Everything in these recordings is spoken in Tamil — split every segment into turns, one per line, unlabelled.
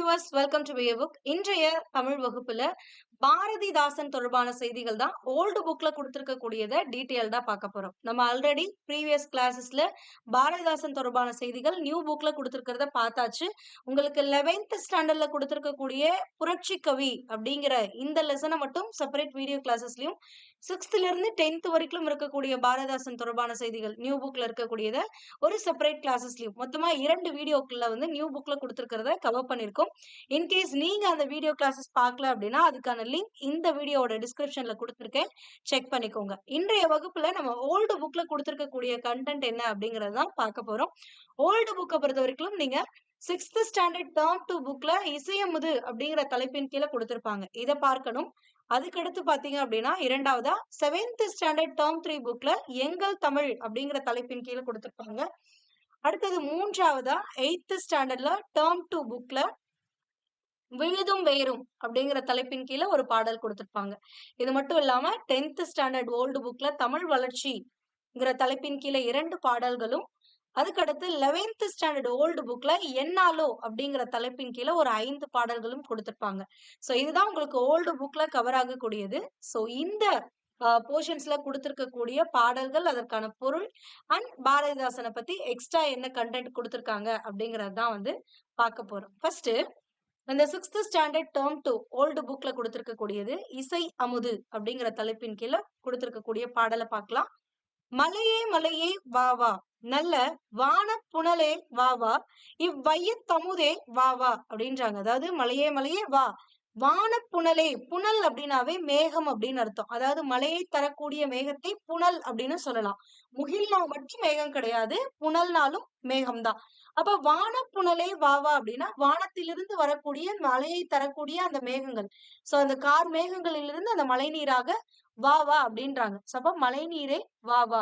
Viewers, welcome to B book. இன்றைய தமிழ் வகுப்புல பாரதிதாசன் தொடர்பான செய்திகள் தான் ஓல்டு புக்ல கொடுத்திருக்கக்கூடியதை டீட்டெயில்டா பார்க்க போறோம். நம்ம ஆல்ரெடி ப்ரீவியஸ் கிளாஸஸ்ல பாரதிதாசன் தொடர்பான செய்திகள் நியூ புக்ல கொடுத்திருக்கிறத பார்த்தாச்சு. உங்களுக்கு 11th ஸ்டாண்டர்ட்ல கொடுத்திருக்கக்கூடிய புரட்சி கவி அப்படிங்கிற இந்த லெசனை மட்டும் செப்பரேட் வீடியோ கிளாஸஸ்லயும் 6th இருந்து 10th வரைக்கும் இருக்கக்கூடிய பாரதிதாசன் தொடர்பான செய்திகள் நியூ புக்ல இருக்கக்கூடியதை ஒரு செப்பரேட் கிளாஸஸ்லயும் மொத்தமா 2 வீடியோக்குள்ள வந்து நியூ புக்ல கொடுத்திருக்கிறத கவர் பண்ணிருக்கோம். இன்கேஸ் நீங்க அந்த வீடியோ கிளாஸஸ் பார்க்கல அப்படின்னா அதுக்கான லிங்க் இந்த வீடியோவோட டிஸ்கிரிப்ஷன்ல கொடுத்திருக்கேன், செக் பண்ணிக்கோங்க. இன்றைய வகுப்புல நம்ம ஓல்டு புக்ல கொடுத்திருக்கக்கூடிய கண்டென்ட் என்ன அப்படிங்கறத தான் பார்க்க போறோம். ஓல்டு புக்கை பொறுத்த வரைக்கும் நீங்க 6th ஸ்டாண்டர்ட் டேர்ம் 2 புக்ல இசையமுது அப்படிங்கிற தலைப்பின் கீழே கொடுத்திருப்பாங்க, இதை பார்க்கணும். அதுக்கடுத்து பாத்தீங்க அப்படின்னா இரண்டாவதா 7th ஸ்டாண்டர்ட் டேர்ம் 3 புக்ல எங்கள் தமிழ் அப்படிங்கிற தலைப்பின் கீழே கொடுத்திருப்பாங்க. அடுத்தது மூன்றாவதா 8th ஸ்டாண்டர்ட்ல டேர்ம் 2 புக்ல விழுதும் வேரும் அப்படிங்கிற தலைப்பின் கீழே ஒரு பாடல் கொடுத்திருப்பாங்க. இது மட்டும் இல்லாம 10th ஸ்டாண்டர்ட் ஓல்டு புக்ல தமிழ் வளர்ச்சிங்கிற தலைப்பின் கீழே 2 பாடல்களும், அதுக்கடுத்து 11th ஸ்டாண்டர்ட் ஓல்டு புக்ல என்னாலோ அப்படிங்கிற தலைப்பின் கீழே ஒரு 5 பாடல்களும் கொடுத்திருப்பாங்க. சோ இதுதான் உங்களுக்கு ஓல்டு புக்ல கவர் ஆகக்கூடியது. சோ இந்த போர்ஷன்ஸ்ல கொடுத்திருக்கக்கூடிய பாடல்கள், அதற்கான பொருள் அண்ட் பாரதிதாசனை பத்தி எக்ஸ்ட்ரா என்ன கண்டென்ட் கொடுத்திருக்காங்க அப்படிங்கறது தான் வந்து பார்க்க போறோம். ஃபர்ஸ்ட் இந்த 6th ஸ்டாண்டர்ட் டேர்ம் 2 ஓல்டு புக்ல கொடுத்திருக்கக்கூடியது இசை அமுது அப்படிங்கிற தலைப்பின் கீழே கொடுத்திருக்கக்கூடிய பாடலை பார்க்கலாம். மலையே மலையே வா வா, நல்ல வான புனலே வா வா, இவ்வையத்தமுதே வா வா அப்படின்றாங்க. அதாவது மலையே மலையே வா, வான புனலே, புனல் அப்படின்னாவே மேகம் அப்படின்னு அர்த்தம். அதாவது மழையை தரக்கூடிய மேகத்தை புனல் அப்படின்னு சொல்லலாம். முகில்னா மட்டும் மேகம் கிடையாது, புனல்னாலும் மேகம்தான். அப்ப வான புனலே வாவா அப்படின்னா வானத்திலிருந்து வரக்கூடிய மழையை தரக்கூடிய அந்த மேகங்கள். சோ அந்த கார் மேகங்களிலிருந்து அந்த மழை நீராக வா வா அப்படின்றாங்க. அப்ப மழை நீரே வா வா,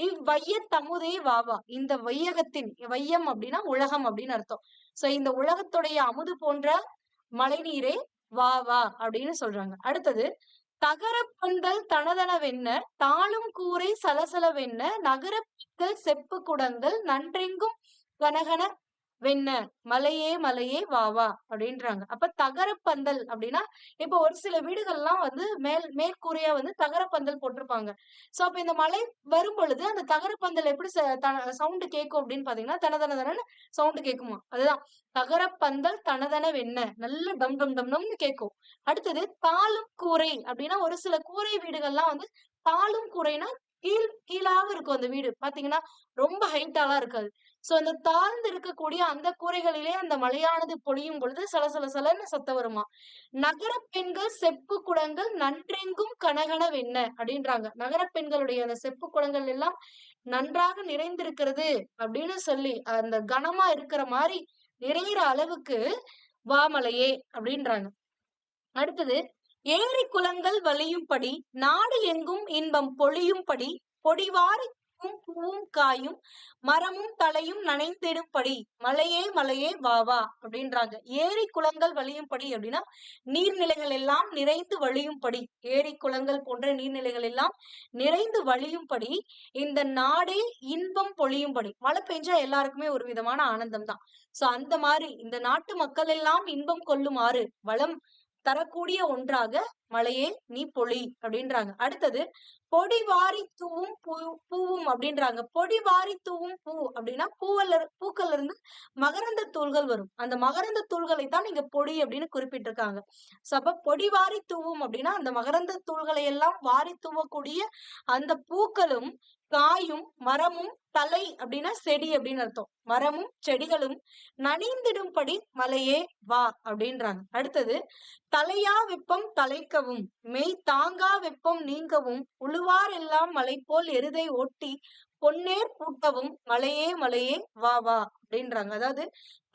இவ்வைய தமுதே வா வா, இந்த வையகத்தின், வையம் அப்படின்னா உலகம் அப்படின்னு அர்த்தம். சோ இந்த உலகத்துடைய அமுது போன்ற மழை நீரே வா வா அப்படின்னு சொல்றாங்க. அடுத்தது தகரப்பந்தல் தனதனவென்ன, தாளும் கூரை சலசலவென்ன, நகரப்பிக்கல் செப்பு குடங்கள் நன்றெங்கும் கனகன வெண்ண, மலையே மலையே வா வா அப்படின்றாங்க. அப்ப தகரப்பந்தல் அப்படின்னா இப்ப ஒரு சில வீடுகள்லாம் வந்து மேற்கூரையா வந்து தகரப்பந்தல் போட்டிருப்பாங்க. சோ அப்ப இந்த மழை வரும் பொழுது அந்த தகரப்பந்தல் எப்படி சவுண்ட் கேட்கும் அப்படின்னு பாத்தீங்கன்னா தனதன சவுண்ட் கேட்குமா, அதுதான் தகரப்பந்தல் தனதன வெண்ண, நல்ல டம் டம் டம் டம்னு கேட்கும். அடுத்தது தாளும் கூரை அப்படின்னா ஒரு சில கூரை வீடுகள்லாம் வந்து தாளும் கூரைனா கீழாக இருக்கும். அந்த வீடு பாத்தீங்கன்னா ரொம்ப ஹைட்டாலாம் இருக்காது. சோ அந்த தாழ்ந்து இருக்கக்கூடிய அந்த கூரைகளிலே அந்த மழையானது பொழியும் பொழுது சலசலன்னு சத்தம் வருமா. நகர பெண்கள் செப்பு குடங்கள் நன்றெங்கும் கனகன வெண்ண அப்படின்றாங்க. நகர பெண்களுடைய அந்த செப்பு குடங்கள் எல்லாம் நன்றாக நிறைந்திருக்கிறது அப்படின்னு சொல்லி அந்த கனமா இருக்கிற மாதிரி நிறைகிற அளவுக்கு வாமலையே அப்படின்றாங்க. அடுத்தது ஏரி குளங்கள் வலியும்படி, நாடு எங்கும் இன்பம் பொழியும்படி, பொடிவாரி பூவும் காயும் மரமும் தலையும் நனைந்திடும்படி, மலையே மலையே வா வா அப்படின்றாங்க. ஏரி குளங்கள் வழியும்படி அப்படின்னா நீர்நிலைகள் எல்லாம் நிறைந்து வழியும்படி, ஏரி குளங்கள் போன்ற நீர்நிலைகள் எல்லாம் நிறைந்து வழியும்படி, இந்த நாடே இன்பம் பொழியும்படி, மழை பெஞ்சா எல்லாருக்குமே ஒரு விதமான ஆனந்தம் தான். சோ அந்த மாதிரி இந்த நாட்டு மக்கள் எல்லாம் இன்பம் கொள்ளுமாறு வளம் தரக்கூடிய ஒன்றாக மழையே நீ பொழி அப்படின்றாங்க. அடுத்தது பொடி வாரி தூவும் பூவும் அப்படின்றாங்க. பொடி வாரி தூவும் பூ அப்படின்னா பூக்கள்ல இருந்து மகரந்த தூள்கள் வரும். அந்த மகரந்த தூள்களை தான் நீங்க பொடி அப்படின்னு குறிப்பிட்டிருக்காங்க. அப்ப பொடி வாரி தூவும் அப்படின்னா அந்த மகரந்த தூள்களை எல்லாம் வாரி தூவக்கூடிய அந்த பூக்களும் காயும் மரமும், தலை அப்படின்னா செடி அப்படின்னு அர்த்தம், மரமும் செடிகளும் நனைந்திடும்படி மலையே வா அப்படின்றாங்க. அடுத்தது தலையா வெப்பம் தலைக்கவும், மெய் தாங்கா வெப்பம் நீங்கவும், உழுவார் எல்லாம் மலை போல் எருதை ஓட்டி பொன்னேர் பூட்டவும், மலையே மலையே வா வா அப்படின்றாங்க. அதாவது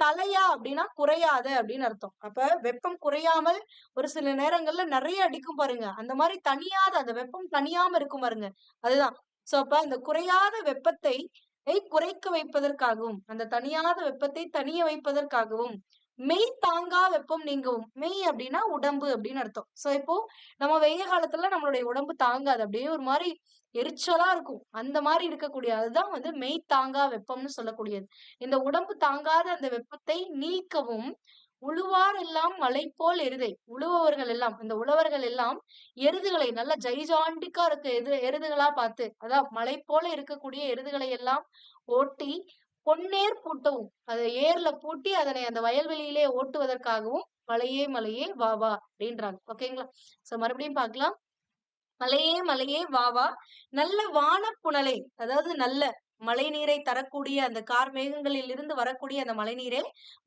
தலையா அப்படின்னா குறையாத அப்படின்னு அர்த்தம். அப்ப வெப்பம் குறையாமல் ஒரு சில நேரங்கள்ல நிறைய அடிக்கும் பாருங்க, அந்த மாதிரி தனியாத அந்த வெப்பம் தனியாம இருக்கும் பாருங்க, அதுதான். சோ அப்ப அந்த குறையாத வெப்பத்தை குறைக்க வைப்பதற்காகவும், அந்த தனியாத வெப்பத்தை தனிய வைப்பதற்காகவும், மெய் தாங்கா வெப்பம் நீங்கவும், மெய் அப்படின்னா உடம்பு அப்படின்னு அர்த்தம். சோ இப்போ நம்ம வெய்ய காலத்துல நம்மளுடைய உடம்பு தாங்காது, அப்படியே ஒரு மாதிரி எரிச்சலா இருக்கும். அந்த மாதிரி இருக்கக்கூடிய அதுதான் வந்து மெய் தாங்கா வெப்பம்னு சொல்லக்கூடியது. இந்த உடம்பு தாங்காத அந்த வெப்பத்தை நீக்கவும் உழுவார் எல்லாம் மலை போல் எருதை. உழுபவர்கள் எல்லாம், இந்த உழவர்கள் எல்லாம் எருதுகளை நல்ல ஜைஜாண்டிக்கா இருக்க எருதுகளா பார்த்து, அதான் மலை போல இருக்கக்கூடிய எருதுகளை எல்லாம் ஓட்டி பொன்னேர் பூட்டவும், அதை ஏர்ல பூட்டி அதனை அந்த வயல்வெளியிலே ஓட்டுவதற்காகவும் மலையே மலையே வா வா அப்படின்றாங்க. ஓகேங்களா? சோ மறுபடியும் பார்க்கலாம். மலையே மலையே வா வா, நல்ல வானப்புனலே, அதாவது நல்ல மழை நீரை தரக்கூடிய அந்த கார் மேகங்களில் இருந்து வரக்கூடிய அந்த மழை நீரே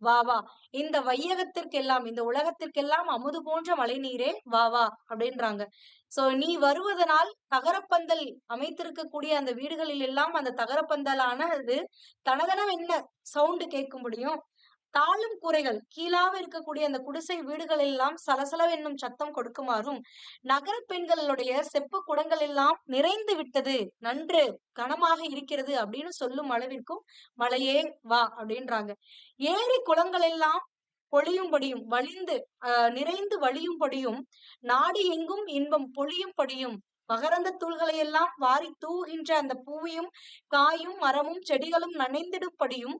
வா வா, இந்த வையகத்திற்கெல்லாம், இந்த உலகத்திற்கெல்லாம் அமுது போன்ற மழை நீரே வா வா அப்படின்றாங்க. சோ நீ வருவதனால் தகரப்பந்தல் அமைத்திருக்கக்கூடிய அந்த வீடுகளில் எல்லாம் அந்த தகரப்பந்தலானது தனதனவென்ன சவுண்டு கேட்க முடியும். தாழும் கூரைகள் கீழாக இருக்கக்கூடிய அந்த குடிசை வீடுகள் எல்லாம் சலசலவென்னும் சத்தம் கொடுக்குமாறும், நகர பெண்களுடைய செப்பு குடங்கள் எல்லாம் நிறைந்து விட்டது, நன்று கனமாக இருக்கிறது அப்படின்னு சொல்லும் அளவிற்கும் மழையே வா அப்படின்றாங்க. ஏரி குளங்கள் எல்லாம் பொழியும்படியும் வழிந்து நிறைந்து வழியும்படியும், நாடு எங்கும் இன்பம் பொழியும்படியும், மகரந்த தூள்களை எல்லாம் வாரி தூகின்ற அந்த பூவையும் காயும் மரமும் செடிகளும் நனைந்திடும்படியும்,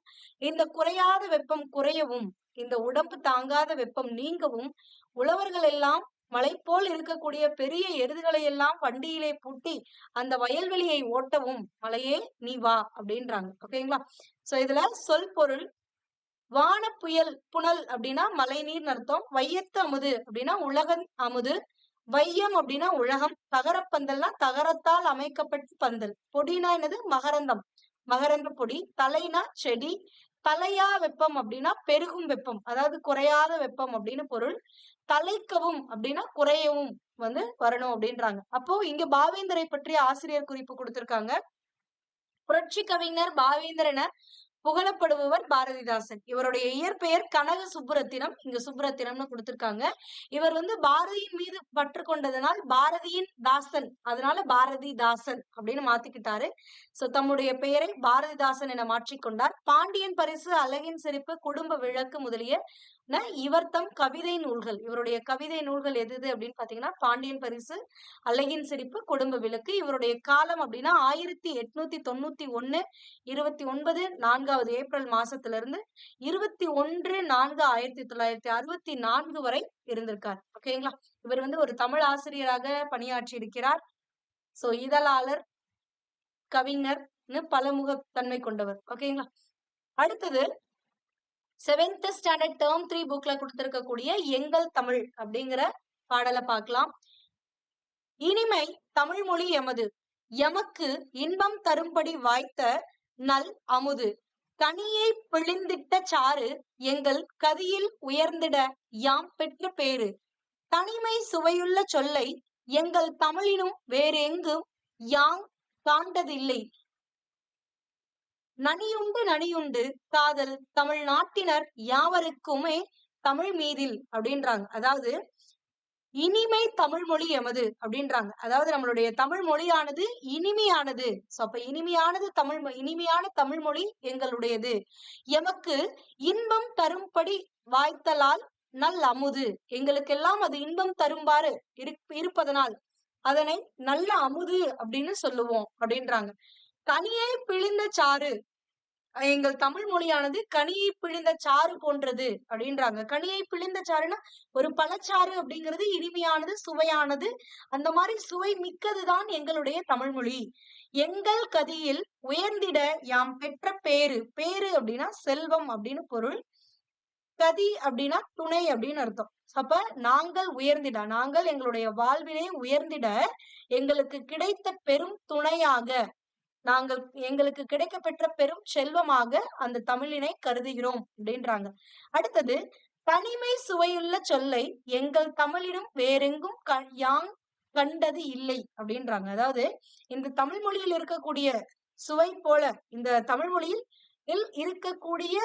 இந்த குறையாத வெப்பம் குறையவும், இந்த உடம்பு தாங்காத வெப்பம் நீங்கவும், உழவர்கள் எல்லாம் மலை போல் இருக்கக்கூடிய பெரிய எருதுகளை எல்லாம் வண்டியிலே பூட்டி அந்த வயல்வெளியை ஓட்டவும் மலையே நீ வா அப்படின்றாங்க. ஓகேங்களா? சோ இதுல சொல் பொருள். வான புயல் புனல் அப்படின்னா மழை நீர் அர்த்தம். வையத்து அமுது அப்படின்னா உலக அமுது. வையம் அப்படின்னா உலகம். தகரப்பந்தல்னா தகரத்தால் அமைக்கப்பட்ட பந்தல். பொடினா என்னது? மகரந்தம், மகரந்த பொடி. தலைனா செடி. தலையா வெப்பம் அப்படின்னா பெருகும் வெப்பம், அதாவது குறையாத வெப்பம் அப்படின்னு பொருள். தலைக்கவும் அப்படின்னா குறையவும் வரணும் அப்படின்றாங்க. அப்போ இங்க பாவேந்தரை பற்றி ஆசிரியர் குறிப்பு கொடுத்திருக்காங்க. புரட்சி கவிஞர் பாவேந்தர் என புகழப்படுபவர் பாரதிதாசன். இவருடைய இயற்பெயர் கனக சுப்புரத்தினம், இங்க சுப்புரத்தினம்னு கொடுத்திருக்காங்க. இவர் பாரதியின் மீது பற்று கொண்டதனால் பாரதியின் தாசன், அதனால பாரதிதாசன் அப்படின்னு மாத்திக்கிட்டாரு. சோ தம்முடைய பெயரை பாரதிதாசன் என மாற்றிக்கொண்டார். பாண்டியன் பரிசு, அழகின் சிரிப்பு, குடும்ப விளக்கு முதலிய இவர் தம் கவிதை நூல்கள், இவருடைய கவிதை நூல்கள் எது அப்படின்னு பாத்தீங்கன்னா பாண்டியன் பரிசு, அழகின் சிரிப்பு, குடும்ப விளக்கு. இவருடைய காலம் அப்படின்னா 1891 29 4வது ஏப்ரல் மாசத்துல இருந்து 21/4/1964 வரை இருந்திருக்கார். ஓகேங்களா? இவர் ஒரு தமிழ் ஆசிரியராக பணியாற்றி இருக்கிறார். சோ இதழாளர், கவிஞர்னு பலமுக தன்மை கொண்டவர். ஓகேங்களா? அடுத்தது 7th ஸ்டாண்டர்ட் டேர்ம் 3 புக்ல கொடுத்திருக்கக்கூடிய எங்கள் தமிழ் அப்படிங்கிற பாடலை பார்க்கலாம். இனிமை தமிழ் மொழி எமது, எமக்கு இன்பம் தரும்படி வாய்த்த நல் அமுது, கனியை பிழிந்திட்ட சாறு, எங்கள் கதியில் உயர்ந்திட யாம் பெற்ற பேரு, தனிமை சுவையுள்ள சொல்லை எங்கள் தமிழினும் வேறெங்கும் யாங் காண்டதில்லை, நனியுண்டு நனியுண்டு காதல் தமிழ் நாட்டினர் யாவருக்குமே தமிழ் மீதில் அப்படின்றாங்க. அதாவது இனிமை தமிழ் மொழி எமது அப்படின்றாங்க. அதாவது நம்மளுடைய தமிழ் மொழியானது இனிமையானது. சோ அப்ப இனிமையான தமிழ் மொழி எங்களுடையது. எமக்கு இன்பம் தரும்படி வாய்த்தலால் நல் அமுது, எங்களுக்கெல்லாம் அது இன்பம் தரும்பாறு இருப்பதனால் அதனை நல்ல அமுது அப்படின்னு சொல்லுவோம் அப்படின்றாங்க. கனியை பிழிந்த சாறு, எங்கள் தமிழ் மொழியானது கனியை பிழிந்த சாறு போன்றது அப்படின்றாங்க. கனியை பிழிந்த சாறுனா ஒரு பழச்சாறு அப்படிங்கிறது இனிமையானது, சுவையானது. அந்த மாதிரி சுவை மிக்கதுதான் எங்களுடைய தமிழ் மொழி. எங்கள் கதியில் உயர்ந்திட யாம் பெற்ற பேரு, பேரு அப்படின்னா செல்வம் அப்படின்னு பொருள். கதி அப்படின்னா துணை அப்படின்னு அர்த்தம். அப்ப நாங்கள் உயர்ந்திட, நாங்கள் எங்களுடைய வாழ்வினை உயர்ந்திட எங்களுக்கு கிடைத்த பெரும் துணையாக, நாங்கள் எங்களுக்கு கிடைக்க பெற்ற பெரும் செல்வமாக அந்த தமிழினை கருதுகிறோம் அப்படின்றாங்க. அடுத்தது தனிமை சுவையுள்ள சொல்லை எங்கள் தமிழிலும் வேறெங்கும் யாங் கண்டது இல்லை அப்படின்றாங்க. அதாவது இந்த தமிழ் மொழியில் இருக்கக்கூடிய சுவை போல, இந்த தமிழ் மொழியில் இருக்கக்கூடிய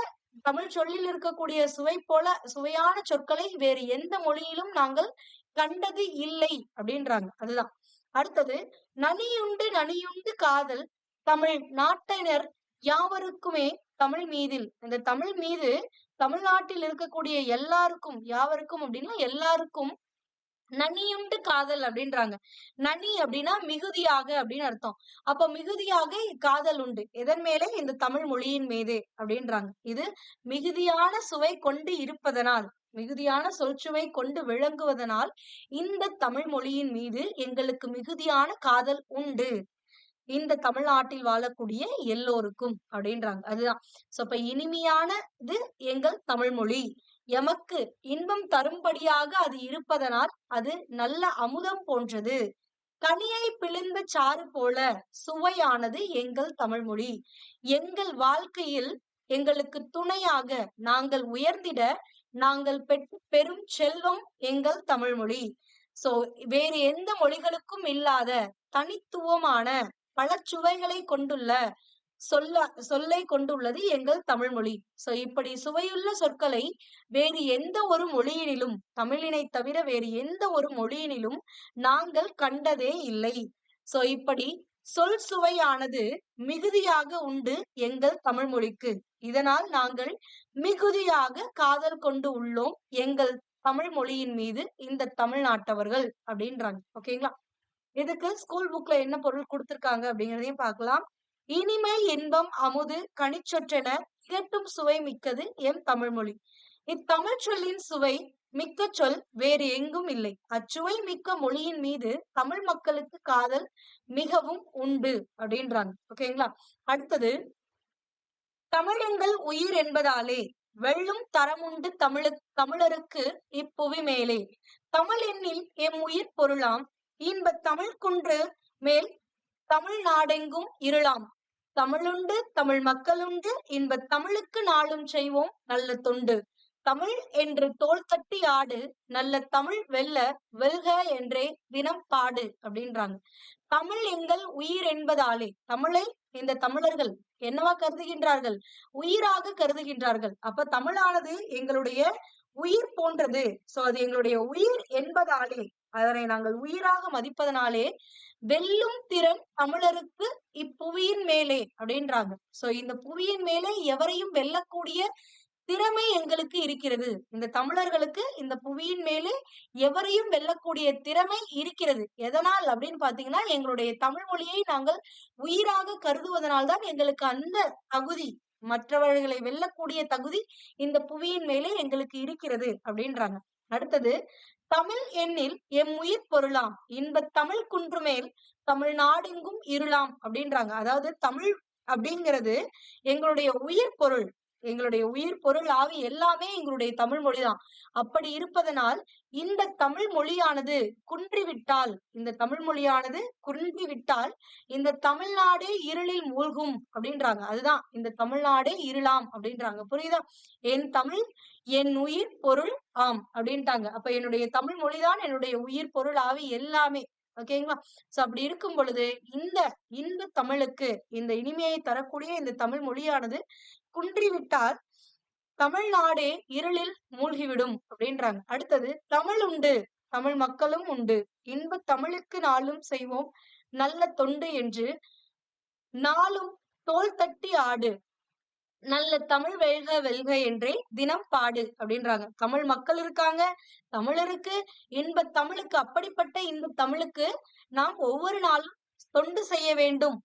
தமிழ் சொல்லில் இருக்கக்கூடிய சுவை போல சுவையான சொற்களை வேறு எந்த மொழியிலும் நாங்கள் கண்டது இல்லை அப்படின்றாங்க. அதுதான். அடுத்தது நனியுண்டு நனியுண்டு காதல் தமிழ் நாட்டினர் யாவருக்குமே தமிழ் மீதில், இந்த தமிழ் மீது தமிழ்நாட்டில் இருக்கக்கூடிய எல்லாருக்கும், யாவருக்கும் அப்படின்னா எல்லாருக்கும் நனியுண்டு காதல் அப்படின்றாங்க. நனி அப்படின்னா மிகுதியாக அப்படின்னு அர்த்தம். அப்ப மிகுதியாக காதல் உண்டு எதன் மேலே? இந்த தமிழ் மொழியின் மீது அப்படின்றாங்க. இது மிகுதியான சுவை கொண்டு இருப்பதனால், மிகுதியான சொல்சுவை கொண்டு விளங்குவதனால் இந்த தமிழ் மொழியின் மீது எங்களுக்கு மிகுதியான காதல் உண்டு. இந்த தமிழ்நாட்டில் வாழக்கூடிய எல்லோருக்கும் அப்படின்றாங்க. அதுதான். சோ இப்ப இனிமையானது எங்கள் தமிழ் மொழி. எமக்கு இன்பம் தரும்படியாக அது இருப்பதனால் அது நல்ல அமுதம் போன்றது. கனியை பிழிந்த சாறு போல சுவையானது எங்கள் தமிழ் மொழி. எங்கள் வாழ்க்கையில் எங்களுக்கு துணையாக நாங்கள் உயர்ந்திட நாங்கள் பெரும் செல்வம் எங்கள் தமிழ் மொழி. சோ வேறு எந்த மொழிகளுக்கும் இல்லாத தனித்துவமான பல சுவைகளை கொண்டுள்ள சொல்லை கொண்டுள்ளது எங்கள் தமிழ் மொழி. சோ இப்படி சுவையுள்ள சொற்களை வேறு எந்த ஒரு மொழியினிலும், தமிழினை தவிர வேறு எந்த ஒரு மொழியினிலும் நாங்கள் கண்டதே இல்லை. சோ இப்படி சொல் சுவையானது மிகுதியாக உண்டு எங்கள் தமிழ் மொழிக்கு. இதனால் நாங்கள் மிகுதியாக காதல் கொண்டு உள்ளோம் எங்கள் தமிழ் மொழியின் மீது இந்த தமிழ்நாட்டவர்கள் அப்படின்றாங்க. ஓகேங்களா? இதுக்கு ஸ்கூல் புக்ல என்ன பொருள் கொடுத்திருக்காங்க அப்படிங்கிறதையும் பார்க்கலாம். இனிமை இன்பம் அமுது கனிச்சொற்றென திகட்டும் சுவை மிக்கது எம் தமிழ்மொழி. இத்தமிழ் சொல்லின் சுவை மிக்க சொல் வேறு எங்கும் இல்லை. அச்சுவை மிக்க மொழியின் மீது தமிழ் மக்களுக்கு காதல் மிகவும் உண்டு அப்படின்றாங்க. ஓகேங்களா? அடுத்தது, தமிழெங்கள் உயிர் என்பதாலே வெல்லும் தரமுண்டு தமிழருக்கு இப்புவி மேலே. தமிழ் எண்ணில் எம் உயிர் பொருளாம் இன்பத் தமிழ் குன்று மேல் தமிழ் நாடெங்கும் இருளாம். தமிழுண்டு தமிழ் மக்களுண்டு இன்பத் தமிழுக்கு நாளும் செய்வோம் நல்ல தொண்டு. தமிழ் என்று தோள் தட்டி ஆடு நல்ல தமிழ் வெல்ல வெல்க என்றே தினம் பாடு அப்படின்றாங்க. தமிழ் எங்கள் உயிர் என்பதாலே தமிழை இந்த தமிழர்கள் என்னவா கருதுகின்றார்கள்? உயிராக கருதுகின்றார்கள். அப்ப தமிழானது எங்களுடைய உயிர் போன்றது. சோ அது எங்களுடைய உயிர் என்பதாலே, அதனை நாங்கள் உயிராக மதிப்பதனாலே வெல்லும் திறன் தமிழருக்கு இப்புவியின் மேலே அப்படின்றாங்க. சோ இந்த புவியின் மேலே எவரையும் வெல்லக்கூடிய திறமை எங்களுக்கு இருக்கிறது. இந்த தமிழர்களுக்கு இந்த புவியின் மேலே எவரையும் வெல்லக்கூடிய திறமை இருக்கிறது. எதனால் அப்படின்னு பாத்தீங்கன்னா, எங்களுடைய தமிழ் மொழியை நாங்கள் உயிராக கருதுவதனால்தான் எங்களுக்கு அந்த தகுதி, மற்றவர்களை வெல்லக்கூடிய தகுதி இந்த புவியின் மேலே எங்களுக்கு இருக்கிறது அப்படின்றாங்க. அடுத்தது, தமிழ் எண்ணில் எம் உயிர் பொருளாம் இன்பத் தமிழ் குன்று மேல் தமிழ்நாடெங்கும் இருளாம் அப்படின்றாங்க. அதாவது தமிழ் அப்படிங்கிறது எங்களுடைய உயிர் பொருள். எங்களுடைய உயிர் பொருள் ஆவி எல்லாமே எங்களுடைய தமிழ் மொழிதான். அப்படி இருப்பதனால் இந்த தமிழ் மொழியானது குன்றிவிட்டால், இந்த தமிழ் மொழியானது குன்றிவிட்டால் இந்த தமிழ்நாடே இருளில் மூழ்கும் அப்படின்றாங்க. அதுதான், இந்த தமிழ்நாடே இருளாம் அப்படின்றாங்க. புரியுதா? என் தமிழ் என் உயிர் பொருள் ஆம் அப்படின்ட்டாங்க. அப்ப என்னுடைய தமிழ் மொழிதான் என்னுடைய உயிர் பொருள் ஆவி எல்லாமே. ஓகேங்களா? சோ அப்படி இருக்கும் பொழுது இந்த தமிழுக்கு, இந்த இனிமையை தரக்கூடிய இந்த தமிழ் மொழியானது குன்றிவிட்டால் தமிழ்நாடே இருளில் மூழ்கிவிடும் அப்படின்றாங்க. அடுத்தது, தமிழ் உண்டு தமிழ் மக்களும் உண்டு இன்ப தமிழுக்கு நாளும் செய்வோம் நல்ல தொண்டு என்று நாளும் தோள் தட்டி ஆடு நல்ல தமிழ் வெல்க வெல்க என்றே தினம் பாடு அப்படின்றாங்க. தமிழ் மக்கள் இருக்காங்க, தமிழ் இருக்கு, இன்ப தமிழுக்கு, அப்படிப்பட்ட இந்த தமிழுக்கு நாம் ஒவ்வொரு நாளும் தொண்டு செய்ய வேண்டும்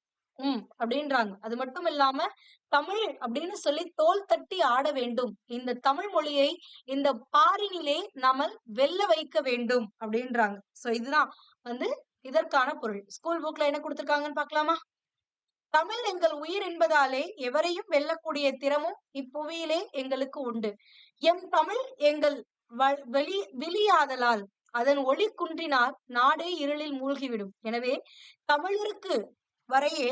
அப்படின்றாங்க. அது மட்டும் இல்லாம தமிழ் அப்படின்னு சொல்லி தோள் தட்டி ஆட வேண்டும். இந்த தமிழ் மொழியை இந்த பாரினிலே நாம வெல்ல வைக்க வேண்டும் அப்படின்றாங்க. சோ இதுதான் இதற்கான பொருள். ஸ்கூல் புக்ல என்ன கொடுத்திருக்காங்கன்னு பாக்கலாமா? தமிழ் எங்கள் உயிர் என்பதாலே எவரையும் வெல்லக்கூடிய திறமும் இப்புவியிலே எங்களுக்கு உண்டு. எம் தமிழ் எங்கள் விழியாதலால் அதன் ஒளி குன்றினால் நாடே இருளில் மூழ்கிவிடும். எனவே தமிழருக்கு வரையே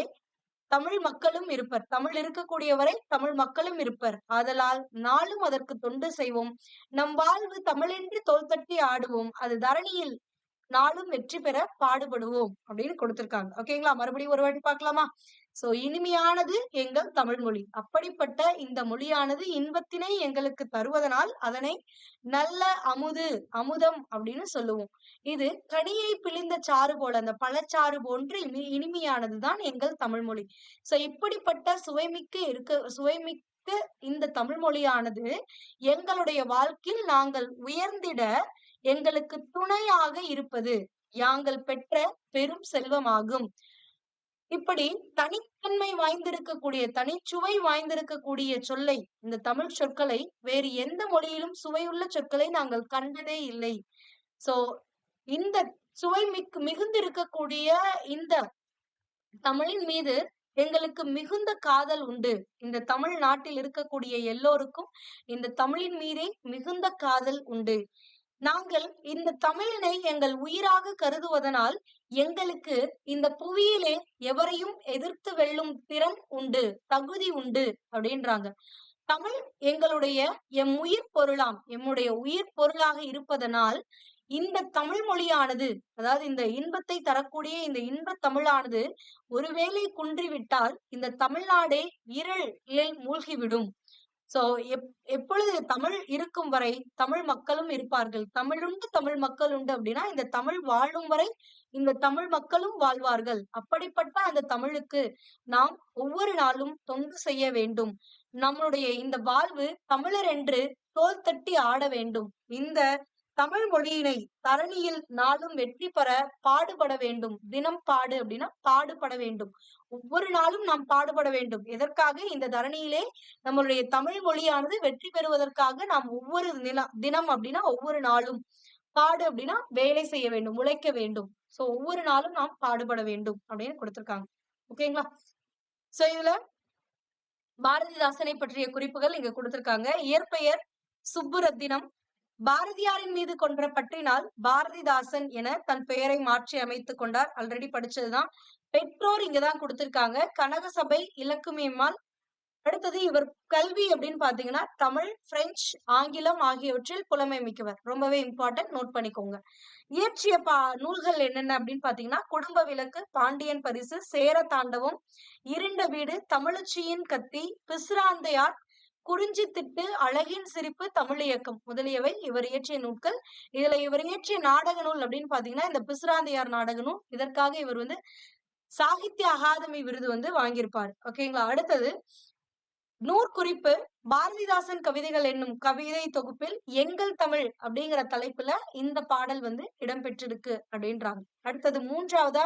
தமிழ் மக்களும் இருப்பர். தமிழ் இருக்கக்கூடிய வரை தமிழ் மக்களும் இருப்பர். ஆதலால் நாளும் அதற்கு தொண்டு செய்வோம். நம் வாழ்வு தமிழென்று தோள் தட்டி ஆடுவோம். அது தரணியில் நாளும் வெற்றி பெற பாடுபடுவோம் அப்படின்னு கொடுத்திருக்காங்க. ஓகேங்களா? மறுபடியும் ஒரு வாட்டி பார்க்கலாமா? சோ இனிமையானது எங்கள் தமிழ் மொழி. அப்படிப்பட்ட இந்த மொழியானது இன்பத்தினை எங்களுக்கு தருவதனால் அதனை நல்ல அமுதம் அப்படின்னு சொல்லுவோம். இது கனியை பிழிந்த சாறு போல, அந்த பழச்சாறு போன்று இனிமையானதுதான் எங்கள் தமிழ் மொழி. சோ இப்படிப்பட்ட சுவைமிக்க இந்த தமிழ் மொழியானது எங்களுடைய வாழ்க்கையில் நாங்கள் உயர்ந்திட எங்களுக்கு துணையாக இருப்பது யாங்கள் பெற்ற பெரும் செல்வமாகும். இப்படி தனித்தன்மை வாய்ந்திருக்கக்கூடிய தனிச்சுவை வாய்ந்திருக்கக்கூடிய சொல்லை, இந்த தமிழ் சொற்களை வேறு எந்த மொழியிலும் சுவையுள்ள சொற்களை நாங்கள் கண்டதே இல்லை. சோ இந்த சுவை மிகுந்திருக்கக்கூடிய இந்த தமிழின் மீது எங்களுக்கு மிகுந்த காதல் உண்டு. இந்த தமிழ்நாட்டில் இருக்கக்கூடிய எல்லோருக்கும் இந்த தமிழின் மீதே மிகுந்த காதல் உண்டு. நாங்கள் இந்த தமிழினை எங்கள் உயிராக கருதுவதனால் எங்களுக்கு இந்த புவியிலே எவரையும் எதிர்த்து வெல்லும் திறன் உண்டு, தகுதி உண்டு அப்படின்றாங்க. தமிழ் எங்களுடைய உயிர் பொருளாம். எம்முடைய உயிர் பொருளாக இருப்பதனால் இந்த தமிழ் மொழியானது, அதாவது இந்த இன்பத்தை தரக்கூடிய இந்த இன்ப தமிழானது ஒருவேளை குன்றிவிட்டால் இந்த தமிழ்நாடே இருளில் மூழ்கிவிடும். சோ எப்பொழுது தமிழ் இருக்கும் வரை தமிழ் மக்களும் இருப்பார்கள். தமிழுண்டு தமிழ் மக்கள் உண்டு அப்படின்னா இந்த தமிழ் வாழும் வரை இந்த தமிழ் மக்களும் வாழ்வார்கள். அப்படிப்பட்ட அந்த தமிழுக்கு நாம் ஒவ்வொரு நாளும் தொண்டு செய்ய வேண்டும். நம்முடைய இந்த வாழ்வு தமிழர் என்று தோள் தட்டி ஆட வேண்டும். இந்த தமிழ் மொழியினை தரணியில் நாளும் வெற்றி பெற பாடுபட வேண்டும். தினம் பாடு அப்படின்னா பாடுபட வேண்டும். ஒவ்வொரு நாளும் நாம் பாடுபட வேண்டும். எதற்காக? இந்த தரணியிலே நம்மளுடைய தமிழ் மொழியானது வெற்றி பெறுவதற்காக நாம் ஒவ்வொரு தினம் அப்படின்னா ஒவ்வொரு நாளும், பாடு அப்படின்னா வேலை செய்ய வேண்டும், உழைக்க வேண்டும். சோ ஒவ்வொரு நாளும் நாம் பாடுபட வேண்டும் அப்படின்னு கொடுத்திருக்காங்க. ஓகேங்களா? சோ இதுல பாரதிதாசனை பற்றிய குறிப்புகள் இங்க கொடுத்திருக்காங்க. இயற்பெயர் சுப்புரத்தினம். பாரதியாரின் மீது கொன்ற பற்றினால் பாரதிதாசன் என தன் பெயரை மாற்றி அமைத்துக் கொண்டார். ஆல்ரெடி படிச்சதுதான். பெற்றோர் இங்கதான் கொடுத்திருக்காங்க. கனகசபை இலக்குமியம்மாள். அடுத்தது இவர் கல்வி அப்படின்னு பாத்தீங்கன்னா தமிழ், பிரெஞ்சு, ஆங்கிலம் ஆகியவற்றில் புலமை மிக்கவர். ரொம்பவே இம்பார்ட்டன்ட், நோட் பண்ணிக்கோங்க. இயற்றிய நூல்கள் என்னென்ன அப்படின்னு பாத்தீங்கன்னா குடும்ப விளக்கு, பாண்டியன் பரிசு, சேர தாண்டவம், இருண்ட வீடு, தமிழச்சியின் கத்தி, பிசிராந்தையார், குறிஞ்சி திட்டு, அழகின் சிரிப்பு, தமிழ் இயக்கம் முதலியவை இவர் இயற்றிய நூல்கள். இதுல இவர் இயற்றிய நாடக நூல் அப்படின்னு பாத்தீங்கன்னா இந்த பிசிராந்தையார் நாடக நூல். இதற்காக இவர் சாகித்ய அகாதமி விருது வாங்கியிருப்பாரு. ஓகேங்களா? அடுத்தது நூற்குறிப்பு. பாரதிதாசன் கவிதைகள் என்னும் கவிதை தொகுப்பில் எங்கள் தமிழ் அப்படிங்கிற தலைப்புல இந்த பாடல் இடம்பெற்றிருக்கு அப்படின்றாங்க. அடுத்தது மூன்றாவதா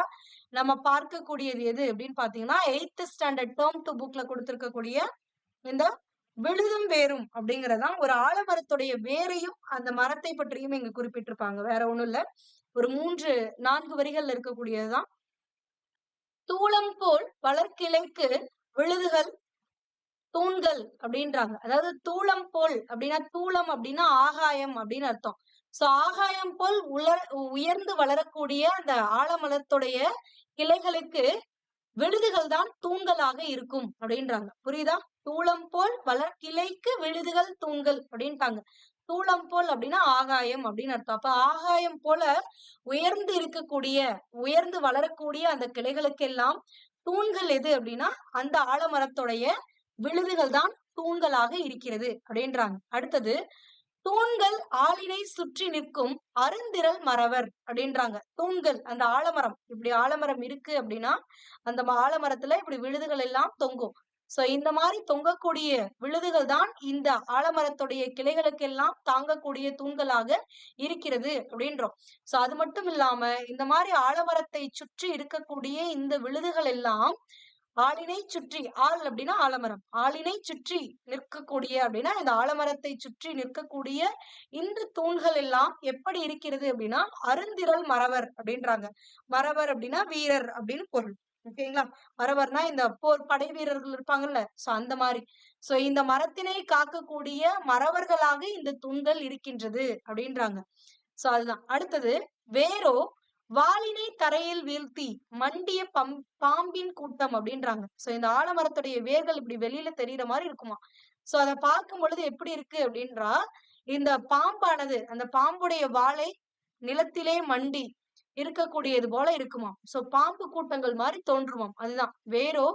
நம்ம பார்க்கக்கூடியது எது அப்படின்னு பாத்தீங்கன்னா 8th ஸ்டாண்டர்ட் டேர்ம் 2 புக்ல கொடுத்திருக்கக்கூடிய இந்த விழுதும் வேரும் அப்படிங்கறதான். ஒரு ஆலமரத்துடைய வேரையும் அந்த மரத்தை பற்றியும் இங்க குறிப்பிட்டிருப்பாங்க. வேற ஒண்ணும் இல்ல. ஒரு 3-4 வரிகள் இருக்கக்கூடியதுதான். தூளம் போல் வளர்க்கிளைக்கு விழுதுகள் தூண்கள் அப்படின்றாங்க. அதாவது தூளம் போல் அப்படின்னா, தூளம் அப்படின்னா ஆகாயம் அப்படின்னு அர்த்தம். சோ ஆகாயம் போல் உயர்ந்து வளரக்கூடிய அந்த ஆலமரத்துடைய கிளைகளுக்கு விழுதுகள் தான் தூண்களாக இருக்கும் அப்படின்றாங்க. புரியுதா? தூளம் போல் கிளைக்கு விழுதுகள் தூண்கள் அப்படின்ட்டாங்க. தூளம் போல் அப்படின்னா ஆகாயம் அப்படின்னு அர்த்தம். அப்ப ஆகாயம் போல உயர்ந்து இருக்கக்கூடிய, உயர்ந்து வளரக்கூடிய அந்த கிளைகளுக்கெல்லாம் தூண்கள் எது அப்படின்னா அந்த ஆலமரத்துடைய விழுதுகள் தான் தூண்களாக இருக்கிறது அப்படின்றாங்க. அடுத்தது தூண்கள் ஆளினை சுற்றி நிற்கும் அருந்திரல் மறவர் அப்படின்றாங்க. தூண்கள் அந்த ஆலமரம், இப்படி ஆலமரம் இருக்கு அப்படின்னா அந்த ஆலமரத்துல இப்படி விழுதுகள் எல்லாம் தொங்கும். சோ இந்த மாதிரி தொங்கக்கூடிய விழுதுகள் தான் இந்த ஆலமரத்துடைய கிளைகளுக்கெல்லாம் தாங்கக்கூடிய தூண்களாக இருக்கிறது அப்படின்றோம். சோ அது மட்டும் இல்லாம இந்த மாதிரி ஆலமரத்தை சுற்றி இருக்கக்கூடிய இந்த விழுதுகள் எல்லாம் ஆளினை சுற்றி, ஆள் அப்படின்னா ஆலமரம், ஆளினை சுற்றி நிற்கக்கூடிய அப்படின்னா இந்த ஆலமரத்தை சுற்றி நிற்கக்கூடிய இந்த தூண்கள் எல்லாம் எப்படி இருக்கிறது அப்படின்னா அருந்திரல் மறவர் அப்படின்றாங்க. மறவர் அப்படின்னா வீரர் அப்படின்னு பொருள். ஓகேங்களா? மறவர்னா இந்த போர் படை வீரர்கள் இருப்பாங்கல்ல, சோ அந்த மாதிரி. சோ இந்த மரத்தினை காக்கக்கூடிய மறவர்களாக இந்த தூண்கள் இருக்கின்றது அப்படின்றாங்க. சோ அதுதான். அடுத்தது வேரோ வாளினை தரையில் வீழ்த்தி மண்டிய பாம்பின் கூட்டம் அப்படின்றாங்க. சோ இந்த ஆலமரத்துடைய வேர்கள் இப்படி வெளியில தெரியற மாதிரி இருக்குமா. சோ அதை பார்க்கும் பொழுது எப்படி இருக்கு அப்படின்றா, இந்த பாம்பானது அந்த பாம்புடைய வாளை நிலத்திலே மண்டி இருக்கக்கூடியது போல இருக்குமாம். சோ பாம்பு கூட்டங்கள் மாதிரி தோன்றுமாம். அதுதான் வேரோ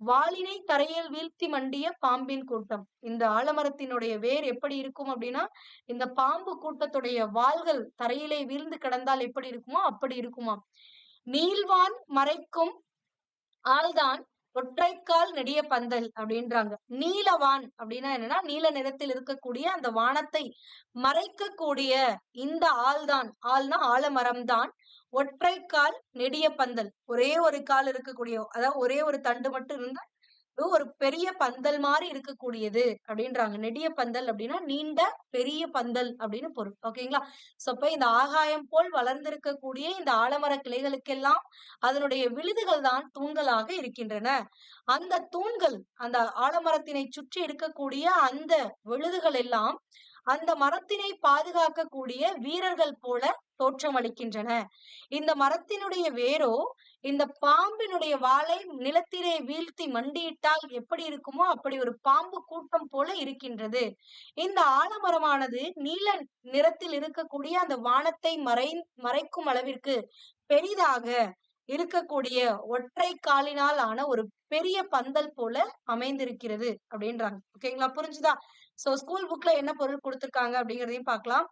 வாளினை தரையில் வீழ்த்தி மண்டிய பாம்பின் கூட்டம். இந்த ஆலமரத்தினுடைய வேர் எப்படி இருக்கும் அப்படின்னா இந்த பாம்பு கூட்டத்துடைய வாள்கள் தரையிலே வீழ்ந்து கிடந்தால் எப்படி இருக்குமோ அப்படி இருக்குமாம். நீள்வான் மறைக்கும் ஆள்தான் ஒற்றைக்கால் நெடிய பந்தல் அப்படின்றாங்க. நீலவான் அப்படின்னா என்னன்னா நீல நிறத்தில் இருக்கக்கூடிய அந்த வானத்தை மறைக்கக்கூடிய இந்த ஆள்தான், ஆள்னா ஆலமரம் தான் ஒற்றைக்கால் நெடிய பந்தல், ஒரே ஒரு கால் இருக்கக்கூடிய, அதாவது ஒரே ஒரு தண்டு மட்டும் இருந்தா ஒரு பெரிய பந்தல் மாதிரி இருக்கக்கூடியது அப்படின்றாங்க. நெடிய பந்தல் அப்படின்னா நீண்ட பெரிய பந்தல் அப்படின்னு பொருள். ஓகேங்களா? சோ அப்ப இந்த ஆகாயம் போல் வளர்ந்திருக்கக்கூடிய இந்த ஆலமர கிளைகளுக்கெல்லாம் அதனுடைய விழுதுகள் தான் தூண்களாக இருக்கின்றன. அந்த தூண்கள், அந்த ஆலமரத்தினை சுற்றி இருக்கக்கூடிய அந்த விழுதுகள் எல்லாம் அந்த மரத்தினை பாதுகாக்கக்கூடிய வீரர்கள் போல தோற்றமளிக்கின்றன. இந்த மரத்தினுடைய வேரோ இந்த பாம்பினுடைய வாலை நிலத்திலே வீழ்த்தி மண்டியிட்டால் எப்படி இருக்குமோ அப்படி ஒரு பாம்பு கூட்டம் போல இருக்கின்றது. இந்த ஆலமரமானது நீல நிறத்தில் இருக்கக்கூடிய அந்த வானத்தை மறைக்கும் அளவிற்கு பெரிதாக இருக்கக்கூடிய ஒற்றை காலினால் ஆன ஒரு பெரிய பந்தல் போல அமைந்திருக்கிறது அப்படின்றாங்க. ஓகேங்களா? புரிஞ்சுதா? சோ ஸ்கூல் புக்ல என்ன பொருள் கொடுத்திருக்காங்க அப்படிங்கிறதையும் பார்க்கலாம்.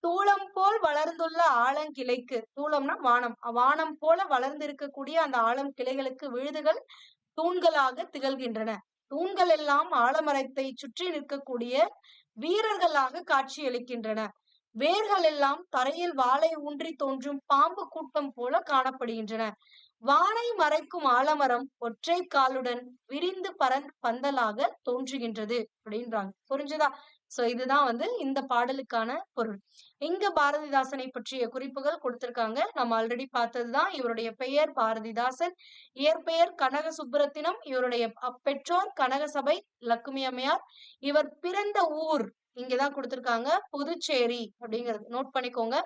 தூளம் போல் வளர்ந்துள்ள ஆலங்கிளைக்கு, தூளம்னா வானம், வானம் போல வளர்ந்திருக்கக்கூடிய அந்த ஆலம் கிளைகளுக்கு விழுதுகள் தூண்களாக திகழ்கின்றன. தூண்கள் எல்லாம் ஆலமரத்தை சுற்றி நிற்கக்கூடிய வீரர்களாக காட்சியளிக்கின்றன. வேர்கள் எல்லாம் தரையில் வாளை ஊன்றி தோன்றும் பாம்பு கூட்டம் போல காணப்படுகின்றன. வானை மறைக்கும் ஆலமரம் ஒற்றை காலுடன் விரிந்து பந்தலாக தோன்றுகின்றது அப்படின்றாங்க. புரிஞ்சுதா? சோ இதுதான் வந்து இந்த பாடலுக்கான பொருள். இங்க பாரதிதாசனை பற்றிய குறிப்புகள் கொடுத்திருக்காங்க. நம்ம ஆல்ரெடி பார்த்ததுதான். இவருடைய பெயர் பாரதிதாசன், இயற்பெயர் கனக சுப்புரத்தினம், இவருடைய பெற்றோர் கனகசபை லக்குமி அம்மையார், இவர் பிறந்த ஊர் இங்கதான் கொடுத்திருக்காங்க புதுச்சேரி அப்படிங்கிறது நோட் பண்ணிக்கோங்க.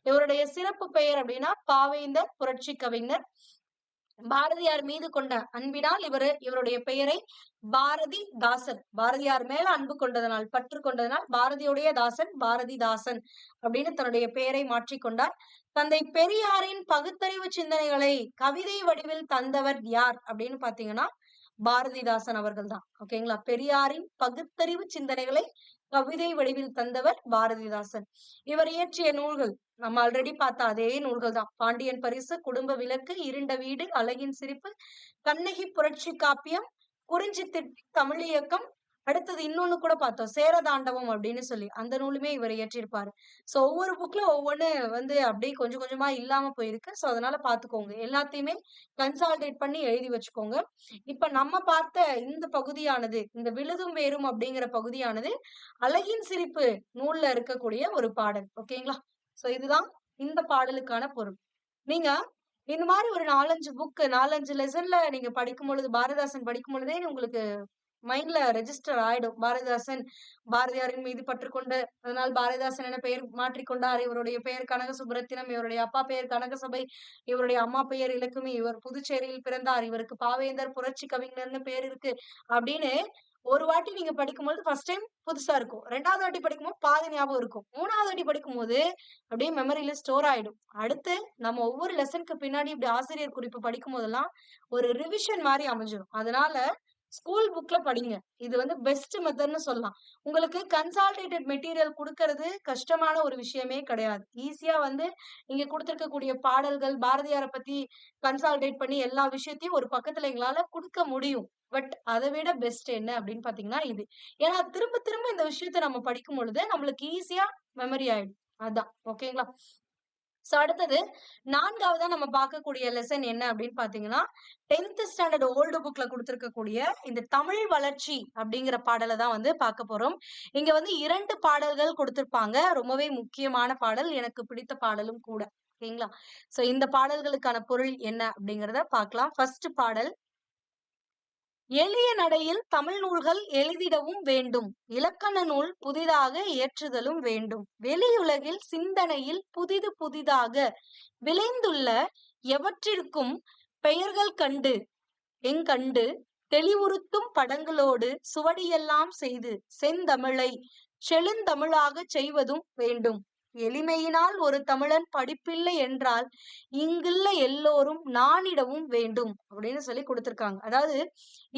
இவருடைய சிறப்பு பெயர் அப்படின்னா பாவேந்தர் புரட்சி கவிஞர். பாரதியார் மீது கொண்ட அன்பினால் இவருடைய பெயரை பாரதிதாசன், பாரதியார் மேல அன்பு கொண்டதனால், பற்று கொண்டதனால் பாரதியுடைய தாசன் பாரதிதாசன் அப்படின்னு தன்னுடைய பெயரை மாற்றிக்கொண்டார். தந்தை பெரியாரின் பகுத்தறிவு சிந்தனைகளை கவிதை வடிவில் தந்தவர் யார் அப்படின்னு பாத்தீங்கன்னா பாரதிதாசன் அவர்கள் தான். ஓகேங்களா? பெரியாரின் பகுத்தறிவு சிந்தனைகளை கவிதை வடிவில் தந்தவர் பாரதிதாசன். இவர் இயற்றிய நூல்கள் நம்ம ஆல்ரெடி பார்த்த அதே நூல்கள் தான். பாண்டியன் பரிசு, குடும்ப விளக்கு, இருண்ட வீடு, அழகின் சிரிப்பு, கண்ணகி புரட்சி காப்பியம், குறிஞ்சி திட்டி, தமிழ் இயக்கம், அடுத்தது இன்னொன்னு கூட பார்த்தோம் சேரதாண்டவம் அப்படின்னு சொல்லி, அந்த நூலுமே இவர் இயற்றியிருப்பாரு. சோ ஒவ்வொரு புக்ல ஒவ்வொன்னு வந்து அப்படியே கொஞ்சம் கொஞ்சமா இல்லாம போயிருக்கு. சோ அதனால பாத்துக்கோங்க, எல்லாத்தையுமே கன்சால்டேட் பண்ணி எழுதி வச்சுக்கோங்க. இப்ப நம்ம பார்த்த இந்த பகுதியானது, இந்த விழுதும் வேரும் அப்படிங்கிற பகுதியானது அழகின் சிரிப்பு நூல்ல இருக்கக்கூடிய ஒரு பாடல். ஓகேங்களா? சோ இதுதான் இந்த பாடலுக்கான பொருள். நீங்க இந்த மாதிரி ஒரு 4-5 புக் 4-5 லெசன்ல நீங்க படிக்கும் பொழுது, பாரதிதாசன் படிக்கும் பொழுதே உங்களுக்கு மைண்ட்ல ரெஜிஸ்டர் ஆயிடும். பாரதிதாசன் பாரதியாரின் மீது பற்றுக்கொண்டு, அதனால் பாரதிதாசன் என பெயர் மாற்றிக்கொண்டார். இவருடைய பெயர் கனக சுப்புரத்தினம், இவருடைய அப்பா பெயர் கனகசபை, இவருடைய அம்மா பெயர் இலக்குமி, இவர் புதுச்சேரியில் பிறந்தார், இவருக்கு பாவேந்தர் புரட்சி கவிஞர்னு பேர் இருக்கு அப்படின்னு ஒரு வாட்டி நீங்க படிக்கும்போது ஃபர்ஸ்ட் டைம் புதுசா இருக்கும். 2வது வாட்டி படிக்கும்போது பாதி ஞாபகம் இருக்கும். 3வது வாட்டி படிக்கும்போது அப்படியே மெமரியில ஸ்டோர் ஆயிடும். அடுத்து நம்ம ஒவ்வொரு லெசனுக்கு பின்னாடி இப்படி ஆசிரியர் குறிப்பு படிக்கும் போதெல்லாம் ஒரு ரிவிஷன் மாதிரி அமைஞ்சிடும். அதனால ஸ்கூல் புக்ல படிங்க. இது வந்து பெஸ்ட் மெத்தட்னு சொல்லலாம். உங்களுக்கு கன்சாலிடேட்டட் மெட்டீரியல் குடுக்கறது கஷ்டமான ஒரு விஷயமே கிடையாது. ஈஸியா வந்து இங்க குடுத்திருக்கக்கூடிய பாடல்கள், பாரதியார பத்தி கன்சாலிடேட் பண்ணி எல்லா விஷயத்தையும் ஒரு பக்கத்துல எங்களால குடுக்க முடியும். பட் அதை விட பெஸ்ட் என்ன அப்படின்னு பாத்தீங்கன்னா இது. ஏன்னா திரும்ப திரும்ப இந்த விஷயத்த நம்ம படிக்கும் பொழுது நம்மளுக்கு ஈஸியா மெமரி ஆயிடும். அதான் ஓகேங்களா? சோ அடுத்தது 4வதா நம்ம பார்க்கக்கூடிய லெசன் என்ன அப்படின்னு பாத்தீங்கன்னா 10th ஸ்டாண்டர்ட் ஓல்டு புக்ல கொடுத்திருக்கக்கூடிய இந்த தமிழ் வளர்ச்சி அப்படிங்கிற பாடலை தான் வந்து பார்க்க போறோம். இங்க வந்து 2 பாடல்கள் கொடுத்திருப்பாங்க. ரொம்பவே முக்கியமான பாடல், எனக்கு பிடித்த பாடலும் கூட. ஓகேங்களா? சோ இந்த பாடல்களுக்கான பொருள் என்ன அப்படிங்கறத பார்க்கலாம். ஃபர்ஸ்ட் பாடல், எளிய நடையில் தமிழ் நூல்கள் எழுதிடவும் வேண்டும், இலக்கண நூல் புதிதாக இயற்றுதலும் வேண்டும், வெளியுலகில் சிந்தனையில் புதிது புதிதாக விளைந்துள்ள எவற்றிற்கும் பெயர்கள் கண்டு எங்கண்டு தெளிவுறுத்தும் படங்களோடு சுவடியெல்லாம் செய்து செந்தமிழை செழுந்தமிழாகச் செய்வதும் வேண்டும். எளிமையினால் ஒரு தமிழன் படிப்பில்லை என்றால் இங்குள்ள எல்லோரும் நாணிடவும் வேண்டும் அப்படின்னு சொல்லி கொடுத்திருக்காங்க. அதாவது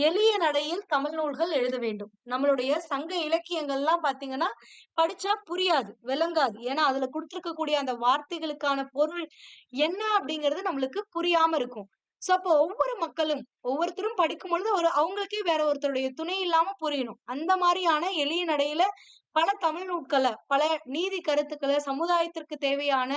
எளிய நடையில் தமிழ் நூல்கள் எழுத வேண்டும். நம்மளுடைய சங்க இலக்கியங்கள்லாம் பாத்தீங்கன்னா படிச்சா புரியாது, விளங்காது. ஏன்னா அதுல கொடுத்திருக்கக்கூடிய அந்த வார்த்தைகளுக்கான பொருள் என்ன அப்படிங்கிறது நம்மளுக்கு புரியாம இருக்கும். சோ அப்போ ஒவ்வொரு மக்களும் ஒவ்வொருத்தரும் படிக்கும் பொழுது அவங்களுக்கே வேற ஒருத்தருடைய துணை இல்லாம புரியணும். அந்த மாதிரியான எளிய நடையில பல தமிழ் நூட்கள, பல நீதி கருத்துக்கள, சமுதாயத்திற்கு தேவையான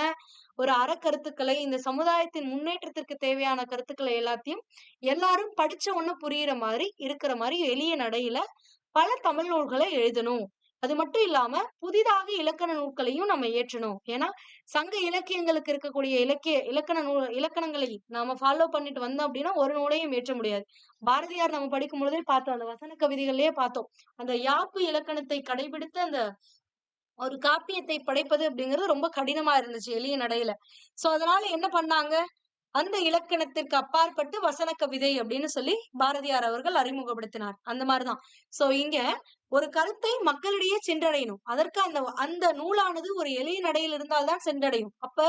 ஒரு அறக்கருத்துக்களை, இந்த சமுதாயத்தின் முன்னேற்றத்திற்கு தேவையான கருத்துக்களை எல்லாத்தையும் எல்லாரும் படிச்ச உடனே புரியிற மாதிரி இருக்கிற மாதிரி எளிய நடையில பல தமிழ் நூல்களை எழுதணும். அது மட்டும் இல்லாம புதிதாக இலக்கண நூல்களையும் நம்ம இயற்றணும். ஏன்னா சங்க இலக்கியங்களுக்கு இருக்கக்கூடிய இலக்கணங்களை நாம ஃபாலோ பண்ணிட்டு வந்தோம் அப்படின்னா ஒரு நூலையும் இயற்ற முடியாது. பாரதியார் நம்ம படிக்கும் பொழுதே பார்த்தோம். அந்த வசன கவிதைகள்லயே பார்த்தோம். அந்த யாப்பு இலக்கணத்தை கடைபிடித்து அந்த ஒரு காப்பியத்தை படைப்பது அப்படிங்கிறது ரொம்ப கடினமா இருந்துச்சு எளிய நடையில. சோ அதனால என்ன பண்ணாங்க? அந்த இலக்கணத்திற்கு அப்பாற்பட்டு வசன கவிதை அப்படின்னு சொல்லி பாரதியார் அவர்கள் அறிமுகப்படுத்தினார். அந்த மாதிரிதான். சோ இங்க ஒரு கருத்தை மக்களிடையே சென்றடையணும். அதற்கு அந்த அந்த நூலானது ஒரு எளிய நடையில் இருந்தால்தான் சென்றடையும். அப்ப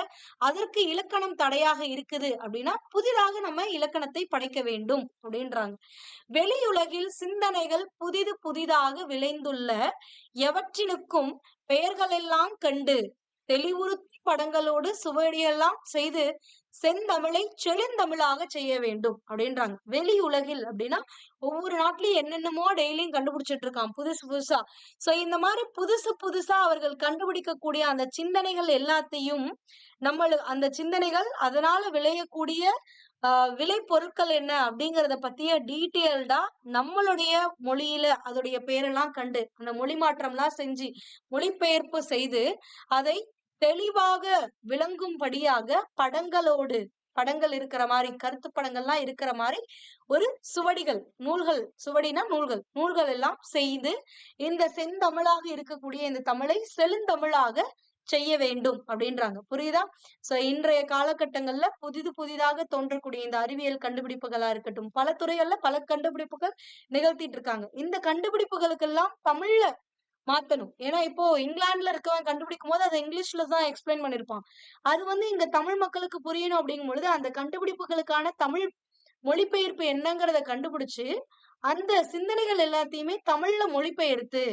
அதற்கு இலக்கணம் தடையாக இருக்குது அப்படின்னா புதிதாக நம்ம இலக்கணத்தை படைக்க வேண்டும் அப்படின்றாங்க. வெளியுலகில் சிந்தனைகள் புதிது புதிதாக விளைந்துள்ள எவற்றினுக்கும் பெயர்களெல்லாம் கண்டு தெளிவுறுத்தி படங்களோடு சுவடியெல்லாம் செய்து செந்தமிழை செழுந்தமிழாக செய்ய வேண்டும் அப்படின்றாங்க. வெளி உலகில் அப்படின்னா ஒவ்வொரு நாட்டிலயும் என்னென்னமோ டெய்லியும் கண்டுபிடிச்சிட்டு இருக்கான் புதுசு புதுசா. சோ இந்த மாதிரி புதுசு புதுசா அவர்கள் கண்டுபிடிக்கக்கூடிய அந்த சிந்தனைகள் எல்லாத்தையும் அந்த சிந்தனைகள் அதனால விளையக்கூடிய விலை பொருட்கள் என்ன அப்படிங்கறத பத்திய டீட்டெயில்டா நம்மளுடைய மொழியில அதோடைய பேரெல்லாம் கண்டு அந்த மொழி மாற்றம்லாம் செஞ்சு மொழிபெயர்ப்பு செய்து அதை தெளிவாக விளங்கும்படியாக படங்கள் இருக்கிற மாதிரி கருத்து படங்கள்லாம் இருக்கிற மாதிரி ஒரு நூல்கள் எல்லாம் செய்து இந்த செந்தமிழாக இருக்கக்கூடிய இந்த தமிழை செழுந்தமிழாக செய்ய வேண்டும் அப்படின்றாங்க. புரியுதா? சோ இன்றைய காலகட்டங்கள்ல புதிதாக தோன்றக்கூடிய இந்த அறிவியல் கண்டுபிடிப்புகளா இருக்கட்டும், பல துறைகள்ல பல கண்டுபிடிப்புகள் நிகழ்த்திட்டு இருக்காங்க. இந்த கண்டுபிடிப்புகளுக்கெல்லாம் தமிழ்ல மாத்தணும். ஏன்னா இப்போ இங்கிலாந்துல இருக்கவன் கண்டுபிடிக்கும் போது அதை இங்கிலீஷ்ல தான் எக்ஸ்பிளைன் பண்ணிருப்பான். அது இங்க தமிழ் மக்களுக்கு புரியணும் அப்படிங்கும் பொழுது அந்த கண்டுபிடிப்புகளுக்கான தமிழ் மொழிபெயர்ப்பு என்னங்கிறத கண்டுபிடிச்சு அந்த சிந்தனைகள் எல்லாத்தையுமே தமிழ்ல மொழிபெயர்த்து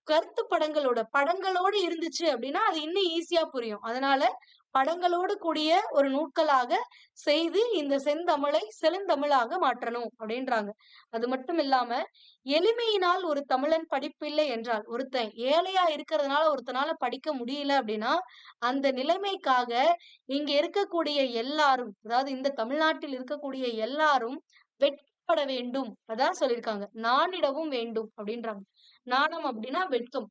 கருத்து படங்களோடு இருந்துச்சு அப்படின்னா அது இன்னும் ஈஸியா புரியும். அதனால படங்களோடு கூடிய ஒரு நூட்களாக செய்து இந்த செந்தமிழை செழுந்தமிழாக மாற்றணும் அப்படின்றாங்க. அது மட்டும் இல்லாம எளிமையினால் ஒரு தமிழன் படிப்பில்லை என்றால் ஒருத்தன் ஏழையா இருக்கிறதுனால ஒருத்தனால படிக்க முடியல அப்படின்னா அந்த நிலைமைக்காக இங்க இருக்கக்கூடிய எல்லாரும், அதாவது இந்த தமிழ்நாட்டில் இருக்கக்கூடிய எல்லாரும் வெட்கப்பட வேண்டும். அதான் சொல்லியிருக்காங்க. நாணிடவும் வேண்டும் அப்படின்றாங்க. நாணம் அப்படின்னா வெட்கம்.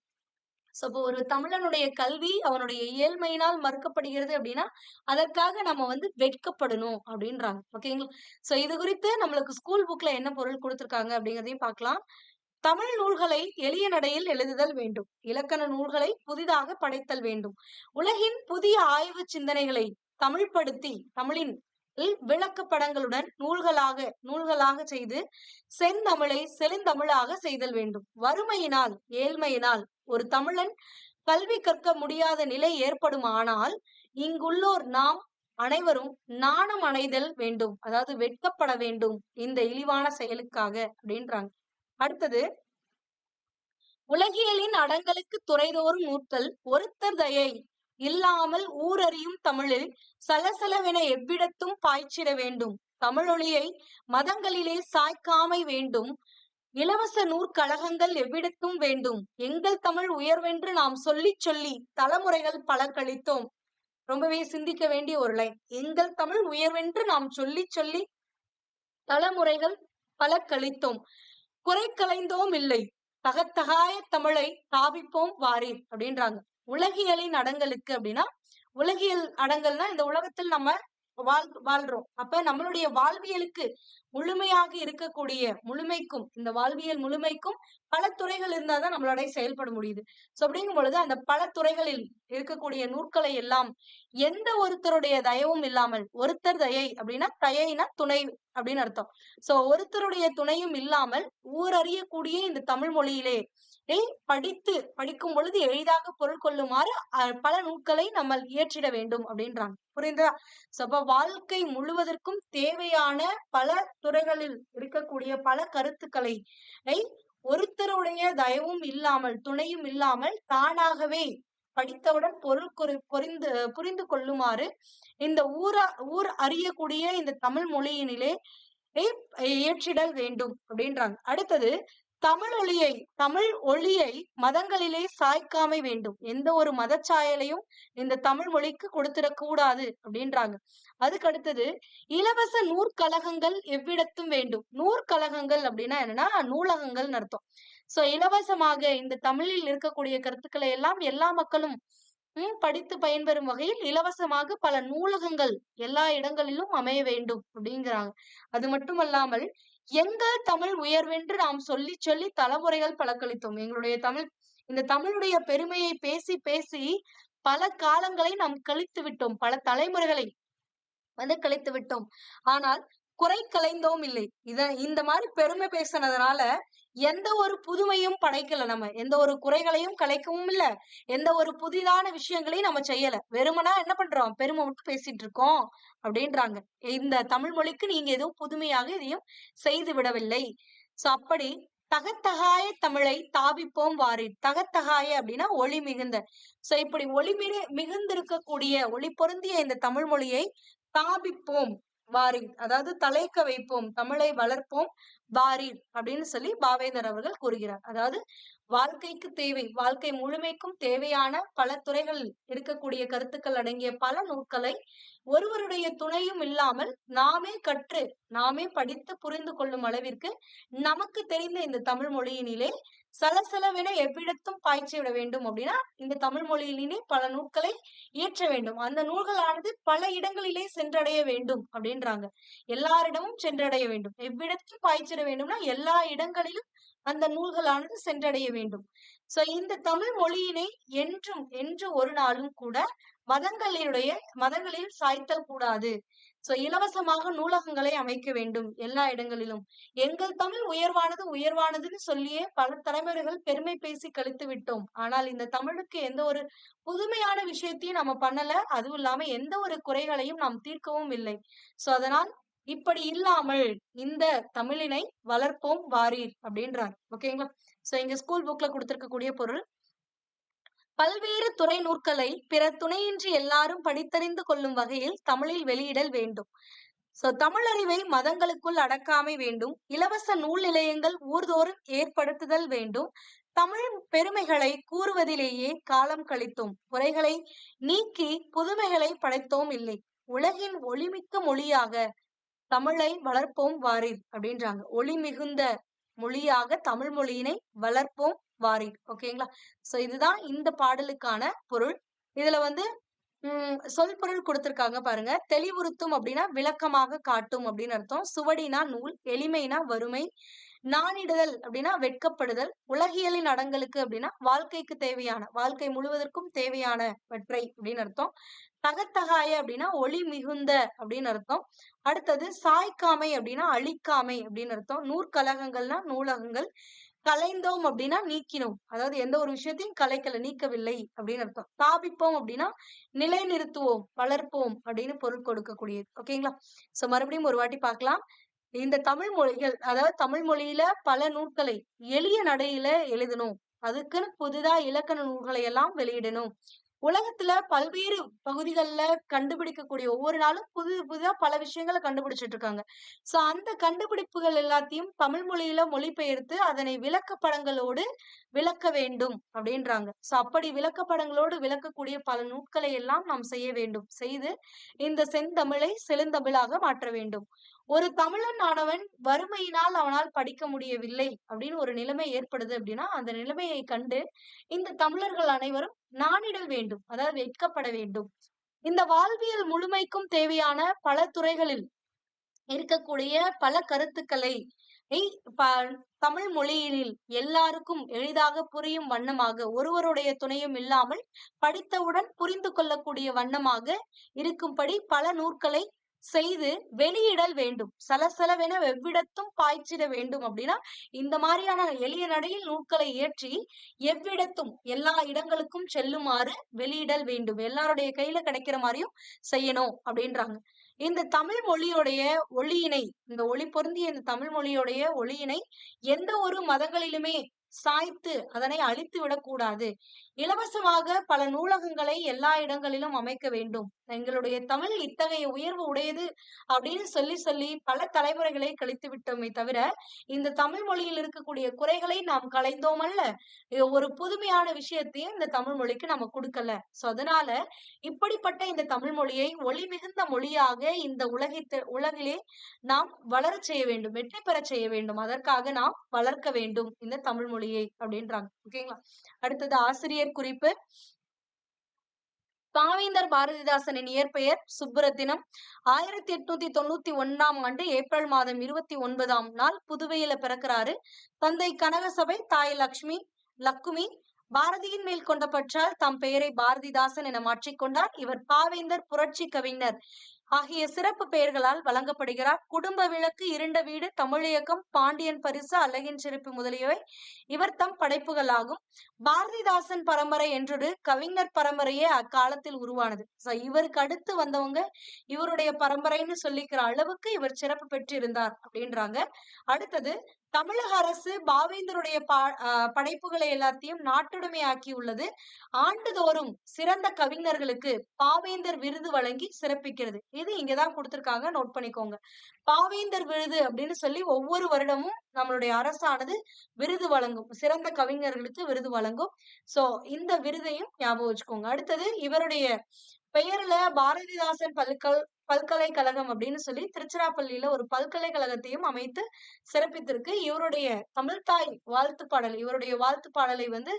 சோ ஒரு தமிழனுடைய கல்வி அவனுடைய ஏழ்மையினால் மறுக்கப்படுகிறது அப்படின்னா அதற்காக நம்ம வெட்கப்படணும் அப்படின்றாங்க. ஓகேங்களா? சோ இது குறித்து நம்மளுக்கு ஸ்கூல் புக்ல என்ன பொருள் கொடுத்திருக்காங்க அப்படிங்கறதையும் பார்க்கலாம். தமிழ் நூல்களை எளிய நடையில் எழுதுதல் வேண்டும். இலக்கண நூல்களை புதிதாக படைத்தல் வேண்டும். உலகின் புதிய ஆய்வு சிந்தனைகளை தமிழ்படுத்தி தமிழின் விளக்கப்படங்களுடன் நூல்களாக செய்து செந்தமிழை செழுந்தமிழாக செய்தல் வேண்டும். வறுமையினால் ஏழ்மையினால் ஒரு தமிழன் கல்வி கற்க முடியாத நிலை ஏற்படுமானால் இங்குள்ளோர் நாம் அனைவரும் நாணம் அடைதல் வேண்டும். அதாவது வெட்கப்பட வேண்டும் இந்த இழிவான செயலுக்காக அப்படின்றாங்க. அடுத்தது உலகியலின் அடங்கலுக்கு துறைதோறும் நூற்கள் ஒருத்தர் தயை இல்லாமல் ஊரறியும் தமிழில் சலசலவென எவ்விடத்தும் பாய்ச்சிட வேண்டும். தமிழொலியை மதங்களிலே சாய்க்காமை வேண்டும். இலவச நூற்கழகங்கள் எவ்விடத்தும் வேண்டும். எங்கள் தமிழ் உயர்வென்று நாம் சொல்லி சொல்லி தலைமுறைகள் பல கழித்தோம். ரொம்பவே சிந்திக்க வேண்டிய ஒரு லைன். எங்கள் தமிழ் உயர்வென்று நாம் சொல்லி சொல்லி தலைமுறைகள் பல கழித்தோம். குறை களைந்தோம் இல்லை. தகத்தகாய தமிழை தாபிப்போம் வாரீர் அப்படின்றாங்க. உலகியலின் அடங்கலுக்கு அப்படின்னா உலகியல் அடங்கல்னா இந்த உலகத்தில் நம்ம வாழ்றோம். அப்ப நம்மளுடைய வாழ்வியலுக்கு முழுமையாக இருக்கக்கூடிய முழுமைக்கும் இந்த வாழ்வியல் முழுமைக்கும் பல துறைகள் இருந்தாதான் நம்மளோட செயல்பட முடியுது. சோ அப்படிங்கும் பொழுது அந்த பல துறைகளில் இருக்கக்கூடிய நூற்களை எல்லாம் எந்த ஒருத்தருடைய தயவும் இல்லாமல், ஒருத்தர் தயை அப்படின்னா தயைனா துணை அப்படின்னு அர்த்தம். சோ ஒருத்தருடைய துணையும் இல்லாமல் ஊரறியக்கூடிய இந்த தமிழ் மொழியிலே படிக்கும் பொழுது எளிதாக பொருள் கொள்ளுமாறு பல நூல்களை நம்ம இயற்றிட வேண்டும் அப்படின்றாங்க. புரியுதா? அப்ப வாழ்க்கை முழுவதற்கும் தேவையான பல துறைகளில் இருக்கக்கூடிய பல கருத்துக்களை ஒருத்தருடைய தயவும் இல்லாமல் துணையும் இல்லாமல் தானாகவே படித்தவுடன் புரிந்து கொள்ளுமாறு இந்த ஊர் அறியக்கூடிய இந்த தமிழ் மொழியினிலே இயற்றிடல் வேண்டும் அப்படின்றாங்க. அடுத்தது தமிழ் ஒளியை மதங்களிலே சாய்க்காமை வேண்டும். எந்த ஒரு மதச்சாயலையும் இந்த தமிழ் மொழிக்கு கொடுத்துடக் கூடாது அப்படின்றாங்க. அதுக்கு அடுத்தது இலவச நூற்கழகங்கள் எவ்விடத்தும் வேண்டும். நூற்கழகங்கள் அப்படின்னா என்னன்னா நூலகங்கள்னு அர்த்தம். சோ இலவசமாக இந்த தமிழில் இருக்கக்கூடிய கருத்துக்களை எல்லாம் எல்லா மக்களும் படித்து பயன்பெறும் வகையில் இலவசமாக பல நூலகங்கள் எல்லா இடங்களிலும் அமைய வேண்டும் அப்படிங்கிறாங்க. அது மட்டுமல்லாமல் எங்கள் தமிழ் உயர்வென்று நாம் சொல்லி சொல்லி தலைமுறைகள் பலக்களித்தோம். எங்களுடைய இந்த தமிழுடைய பெருமையை பேசி பேசி பல காலங்களை நாம் கழித்து விட்டோம். பல தலைமுறைகளை கழித்து விட்டோம். ஆனால் குறை கலைந்தோம் இல்லை. இந்த மாதிரி பெருமை பேசினதுனால எந்த ஒரு புதுமையும் படைக்கல. நம்ம எந்த ஒரு குறைகளையும் கலைக்கவும் இல்ல, எந்த ஒரு புதிதான விஷயங்களையும் நம்ம செய்யல. வெறுமனா என்ன பண்றோம், பெருமை மட்டும் பேசிட்டு இருக்கோம் அப்படின்றாங்க. இந்த தமிழ் மொழிக்கு நீங்க எதுவும் புதுமையாக எதையும் செய்து விடவில்லை. சோ அப்படி தகத்தகாய தமிழை தாபிப்போம் வாரீர். தகத்தகாய அப்படின்னா ஒளி மிகுந்த. சோ இப்படி மிகுந்திருக்கக்கூடிய ஒளி பொருந்திய இந்த தமிழ் மொழியை தாபிப்போம் வாரீர், அதாவது தலைக்க வைப்போம், தமிழை வளர்ப்போம் வாரீர் அப்படின்னு சொல்லி பாவேந்தர் அவர்கள் கூறுகிறார். அதாவது வாழ்க்கைக்கு தேவை, வாழ்க்கை முழுமைக்கும் தேவையான பல துறைகள் இருக்கக்கூடிய கருத்துக்கள் அடங்கிய பல நூல்களை ஒருவருடைய துணையும் இல்லாமல் நாமே கற்று நாமே படித்து புரிந்து கொள்ளும் அளவிற்கு நமக்கு தெரிந்த இந்த தமிழ் மொழியினிலே சலசலவென எவ்விடத்தும் பாய்ச்சி விட வேண்டும். அப்படின்னா இந்த தமிழ் மொழியிலே பல நூல்களை இயற்ற வேண்டும். அந்த நூல்களானது பல இடங்களிலே சென்றடைய வேண்டும் அப்படின்றாங்க. எல்லாரிடமும் சென்றடைய வேண்டும். எவ்விடத்தும் பாய்ச்சிட வேண்டும்னா எல்லா இடங்களிலும் அந்த நூல்களானது சென்றடைய வேண்டும். சோ இந்த தமிழ் மொழியினை என்று ஒரு நாளும் கூட மதங்களில் சாய்த்தல் கூடாது. சோ இலவசமாக நூலகங்களை அமைக்க வேண்டும் எல்லா இடங்களிலும். எங்கள் தமிழ் உயர்வானதுன்னு சொல்லியே பல தலைமுறைகள் பெருமை பேசி கழித்து விட்டோம். ஆனால் இந்த தமிழுக்கு எந்த ஒரு புதுமையான விஷயத்தையும் நம்ம பண்ணல. அதுவும் இல்லாம எந்த ஒரு குறைகளையும் நாம் தீர்க்கவும் இல்லை. சோ அதனால் இப்படி இல்லாமல் இந்த தமிழினை வளர்ப்போம் வாரீர் அப்படின்றார். ஓகேங்களா? சோ இங்க ஸ்கூல் புக்ல கொடுத்திருக்கக்கூடிய பொருள், பல்வேறு துறை நூற்களை பிற துணையின்றி எல்லாரும் படித்தறிந்து கொள்ளும் வகையில் தமிழில் வெளியிடல் வேண்டும். சோ தமிழறிவை மதங்களுக்குள் அடக்காமை வேண்டும். இலவச நூல் நிலையங்கள் ஊர்தோறும் ஏற்படுத்துதல் வேண்டும். தமிழ் பெருமைகளை கூறுவதிலேயே காலம் கழித்தோம். குறைகளை நீக்கி புதுமைகளை படைத்தோம் இல்லை. உலகின் ஒளிமிக்க மொழியாக தமிழை வளர்ப்போம் வாரீர் அப்படின்றாங்க. ஒளி மிகுந்த மொழியாக தமிழ் மொழியினை வளர்ப்போம் வாரீர். ஓகேங்களா? சோ இதுதான் இந்த பாடலுக்கான பொருள். இதுல சொல் பொருள் கொடுத்திருக்காங்க பாருங்க. தெளிவுறுத்தும் அப்படின்னா விளக்கமாக காட்டும் அப்படின்னு அர்த்தம். சுவடினா நூல், எளிமைனா வறுமை, நாணிடுதல் அப்படின்னா வெட்கப்படுதல், உலகியலின் அடங்கலுக்கு அப்படின்னா வாழ்க்கைக்கு தேவையான, வாழ்க்கை முழுவதற்கும் தேவையானவற்றை அப்படின்னு அர்த்தம். தகத்தகாய அப்படின்னா ஒளி மிகுந்த அப்படின்னு அர்த்தம். அடுத்தது சாய்க்காமை அப்படின்னா அழிக்காமை அப்படின்னு அர்த்தம். நூற்கழகங்கள்னா நூலகங்கள், கலைந்தோம் அப்படின்னா நீக்கினோம், அதாவது எந்த ஒரு விஷயத்தையும் கலைக்கல, நீக்கவில்லை அப்படின்னு அர்த்தம். ஸ்தாபிப்போம் அப்படின்னா நிலைநிறுத்துவோம், வளர்ப்போம் அப்படின்னு பொருள் கொடுக்கக்கூடியது. ஓகேங்களா? சோ மறுபடியும் ஒரு வாட்டி பார்க்கலாம். இந்த தமிழ் மொழிகள், அதாவது தமிழ் மொழியில பல நூல்களை எளிய நடையில எழுதணும். அதுக்குன்னு புதிதா இலக்கண நூல்களை எல்லாம் வெளியிடணும். உலகத்துல பல்வேறு பகுதிகள்ல கண்டுபிடிக்கக்கூடிய ஒவ்வொரு நாளும் புதிதா பல விஷயங்களை கண்டுபிடிச்சிட்டு இருக்காங்க. சோ அந்த கண்டுபிடிப்புகள் எல்லாத்தையும் தமிழ் மொழியில மொழிபெயர்த்து அதனை விளக்கப்படங்களோடு விளக்க வேண்டும் அப்படின்றாங்க. சோ அப்படி விளக்கப்படங்களோடு விளக்கக்கூடிய பல நூல்களை எல்லாம் நாம் செய்ய வேண்டும். செய்து இந்த செந்தமிழை செழுந்தமிழாக மாற்ற வேண்டும். ஒரு தமிழன் ஆனவன் வறுமையினால் அவனால் படிக்க முடியவில்லை அப்படின்னு ஒரு நிலைமை ஏற்படுது அப்படின்னா அந்த நிலைமையை கண்டு இந்த தமிழர்கள் அனைவரும் நாணிடல் வேண்டும், அதாவது வெட்கப்பட வேண்டும். இந்த வாழ்வியல் முழுமைக்கும் தேவையான பல துறைகளில் இருக்கக்கூடிய பல கருத்துக்களை தமிழ் மொழியில் எல்லாருக்கும் எளிதாக புரியும் வண்ணமாக, ஒருவருடைய துணையும் இல்லாமல் படித்தவுடன் புரிந்து கொள்ளக்கூடிய வண்ணமாக இருக்கும்படி பல நூற்களை செய்து வெளியிடல் வேண்டும். சலசலவென எவ்விடத்தும் பாய்ச்சிட வேண்டும். அப்படின்னா இந்த மாதிரியான எளிய நடையில் நூல்களை இயற்றி எவ்விடத்தும் எல்லா இடங்களுக்கும் செல்லுமாறு வெளியிடல் வேண்டும். எல்லாருடைய கையில கிடைக்கிற மாதிரியும் செய்யணும் அப்படின்றாங்க. இந்த தமிழ் மொழியுடைய ஒளியினை, இந்த ஒளி பொருந்திய இந்த தமிழ் மொழியுடைய ஒளியினை எந்த ஒரு மதங்களிலுமே சாய்த்து அதனை அழித்து விடக்கூடாது. இலவசமாக பல நூலகங்களை எல்லா இடங்களிலும் அமைக்க வேண்டும். எங்களுடைய தமிழ் இத்தகைய உயர்வு உடையது அப்படின்னு சொல்லி சொல்லி பல தலைமுறைகளை கழித்து விட்டோமே தவிர, இந்த தமிழ் மொழியில் இருக்கக்கூடிய குறைகளை நாம் களைந்தோமல்ல, ஒரு புதுமையான விஷயத்தையும் இந்த தமிழ் மொழிக்கு நம்ம கொடுக்கல. சோ அதனால இப்படிப்பட்ட இந்த தமிழ் மொழியை ஒளி மிகுந்த மொழியாக இந்த உலகிலே நாம் வளரச் செய்ய வேண்டும், வெற்றி பெறச் செய்ய வேண்டும். அதற்காக நாம் வளர்க்க வேண்டும் இந்த தமிழ் மொழியை அப்படின்றாங்க. ஓகேங்களா? அடுத்தது ஆசிரியர் குறிப்பு. பாவேந்தர் பாரதிதாசனின் இயற்பெயர் சுப்புரத்தினம். 1891ஆம் ஆண்டு ஏப்ரல் மாதம் 29ஆம் நாள் புதுவையில பிறக்கிறாரு. தந்தை கனகசபை, தாய் லக்குமி. பாரதியின் மேல் கொண்ட பற்றால் தம் பெயரை பாரதிதாசன் என மாற்றிக்கொண்டார். இவர் பாவேந்தர், புரட்சி கவிஞர் ஆகிய சிறப்பு பெயர்களால் வழங்கப்படுகிறார். குடும்ப விளக்கு, இருண்ட வீடு, தமிழியக்கம், பாண்டியன் பரிசு, அழகின் சிறப்பு முதலியவை இவர் தம் படைப்புகளாகும். பாரதிதாசன் பரம்பரை என்றொரு கவிஞர் பரம்பரையே அக்காலத்தில் உருவானது. இவருக்கு அடுத்து வந்தவங்க இவருடைய பரம்பரைன்னு சொல்லிக்கிற அளவுக்கு இவர் சிறப்பு பெற்றிருந்தார் அப்படின்றாங்க. அடுத்தது, தமிழக அரசு பாவேந்தருடைய படைப்புகளை எல்லாத்தையும் நாட்டுடைமையாக்கி உள்ளது. ஆண்டுதோறும் சிறந்த கவிஞர்களுக்கு பாவேந்தர் விருது வழங்கி சிறப்பிக்கிறது. இது இங்கதான் கொடுத்திருக்காங்க, நோட் பண்ணிக்கோங்க. பாவேந்தர் விருது அப்படின்னு சொல்லி ஒவ்வொரு வருடமும் நம்மளுடைய அரசானது விருது வழங்கும், சிறந்த கவிஞர்களுக்கு விருது வழங்கும். சோ இந்த விருதையும் ஞாபகம் வச்சுக்கோங்க. அடுத்தது, இவருடைய பெயர்ல பாரதிதாசன் பல்கலைக்கழகம் அப்படின்னு சொல்லி திருச்சிராப்பள்ளியில ஒரு பல்கலைக்கழகத்தையும் அமைத்து சிறப்பித்திருக்கு. இவருடைய தமிழ்தாய் வாழ்த்து பாடல், இவருடைய வாழ்த்து பாடலை வந்து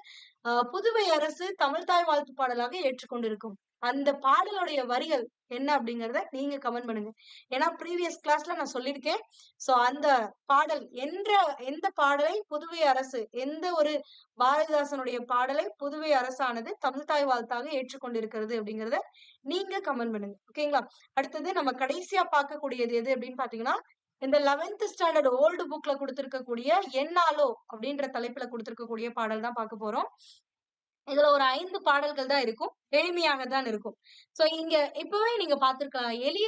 புதுவை அரசு தமிழ்தாய் வாழ்த்து பாடலாக ஏற்றுக்கொண்டிருக்கும். அந்த பாடலுடைய வரிகள் என்ன அப்படிங்கறத நீங்க கமெண்ட் பண்ணுங்க. ஏன்னா ப்ரீவியஸ் கிளாஸ்ல நான் சொல்லியிருக்கேன். சோ அந்த பாடல் எந்த பாடலை புதுவை அரசு, எந்த ஒரு பாரதிதாசனுடைய பாடலை புதுவை அரசானது தமிழ்தாய் வாழ்த்தாக ஏற்றுக்கொண்டிருக்கிறது அப்படிங்கறத நீங்க கமெண்ட் பண்ணுங்க. ஓகேங்களா? அடுத்தது நம்ம கடைசியா பார்க்கக்கூடியது எது அப்படின்னு பாத்தீங்கன்னா, இந்த 11th ஸ்டாண்டர்ட் ஓல்டு புக்ல கொடுத்திருக்கக்கூடிய என்னாலோ அப்படின்ற தலைப்புல கொடுத்திருக்கக்கூடிய பாடல் தான் பார்க்க போறோம். இதுல ஒரு 5 பாடல்கள் தான் இருக்கும். எளிமையாக தான் இருக்கும். சோ இங்க இப்பவே நீங்க பார்த்திருக்கலாம். எளிய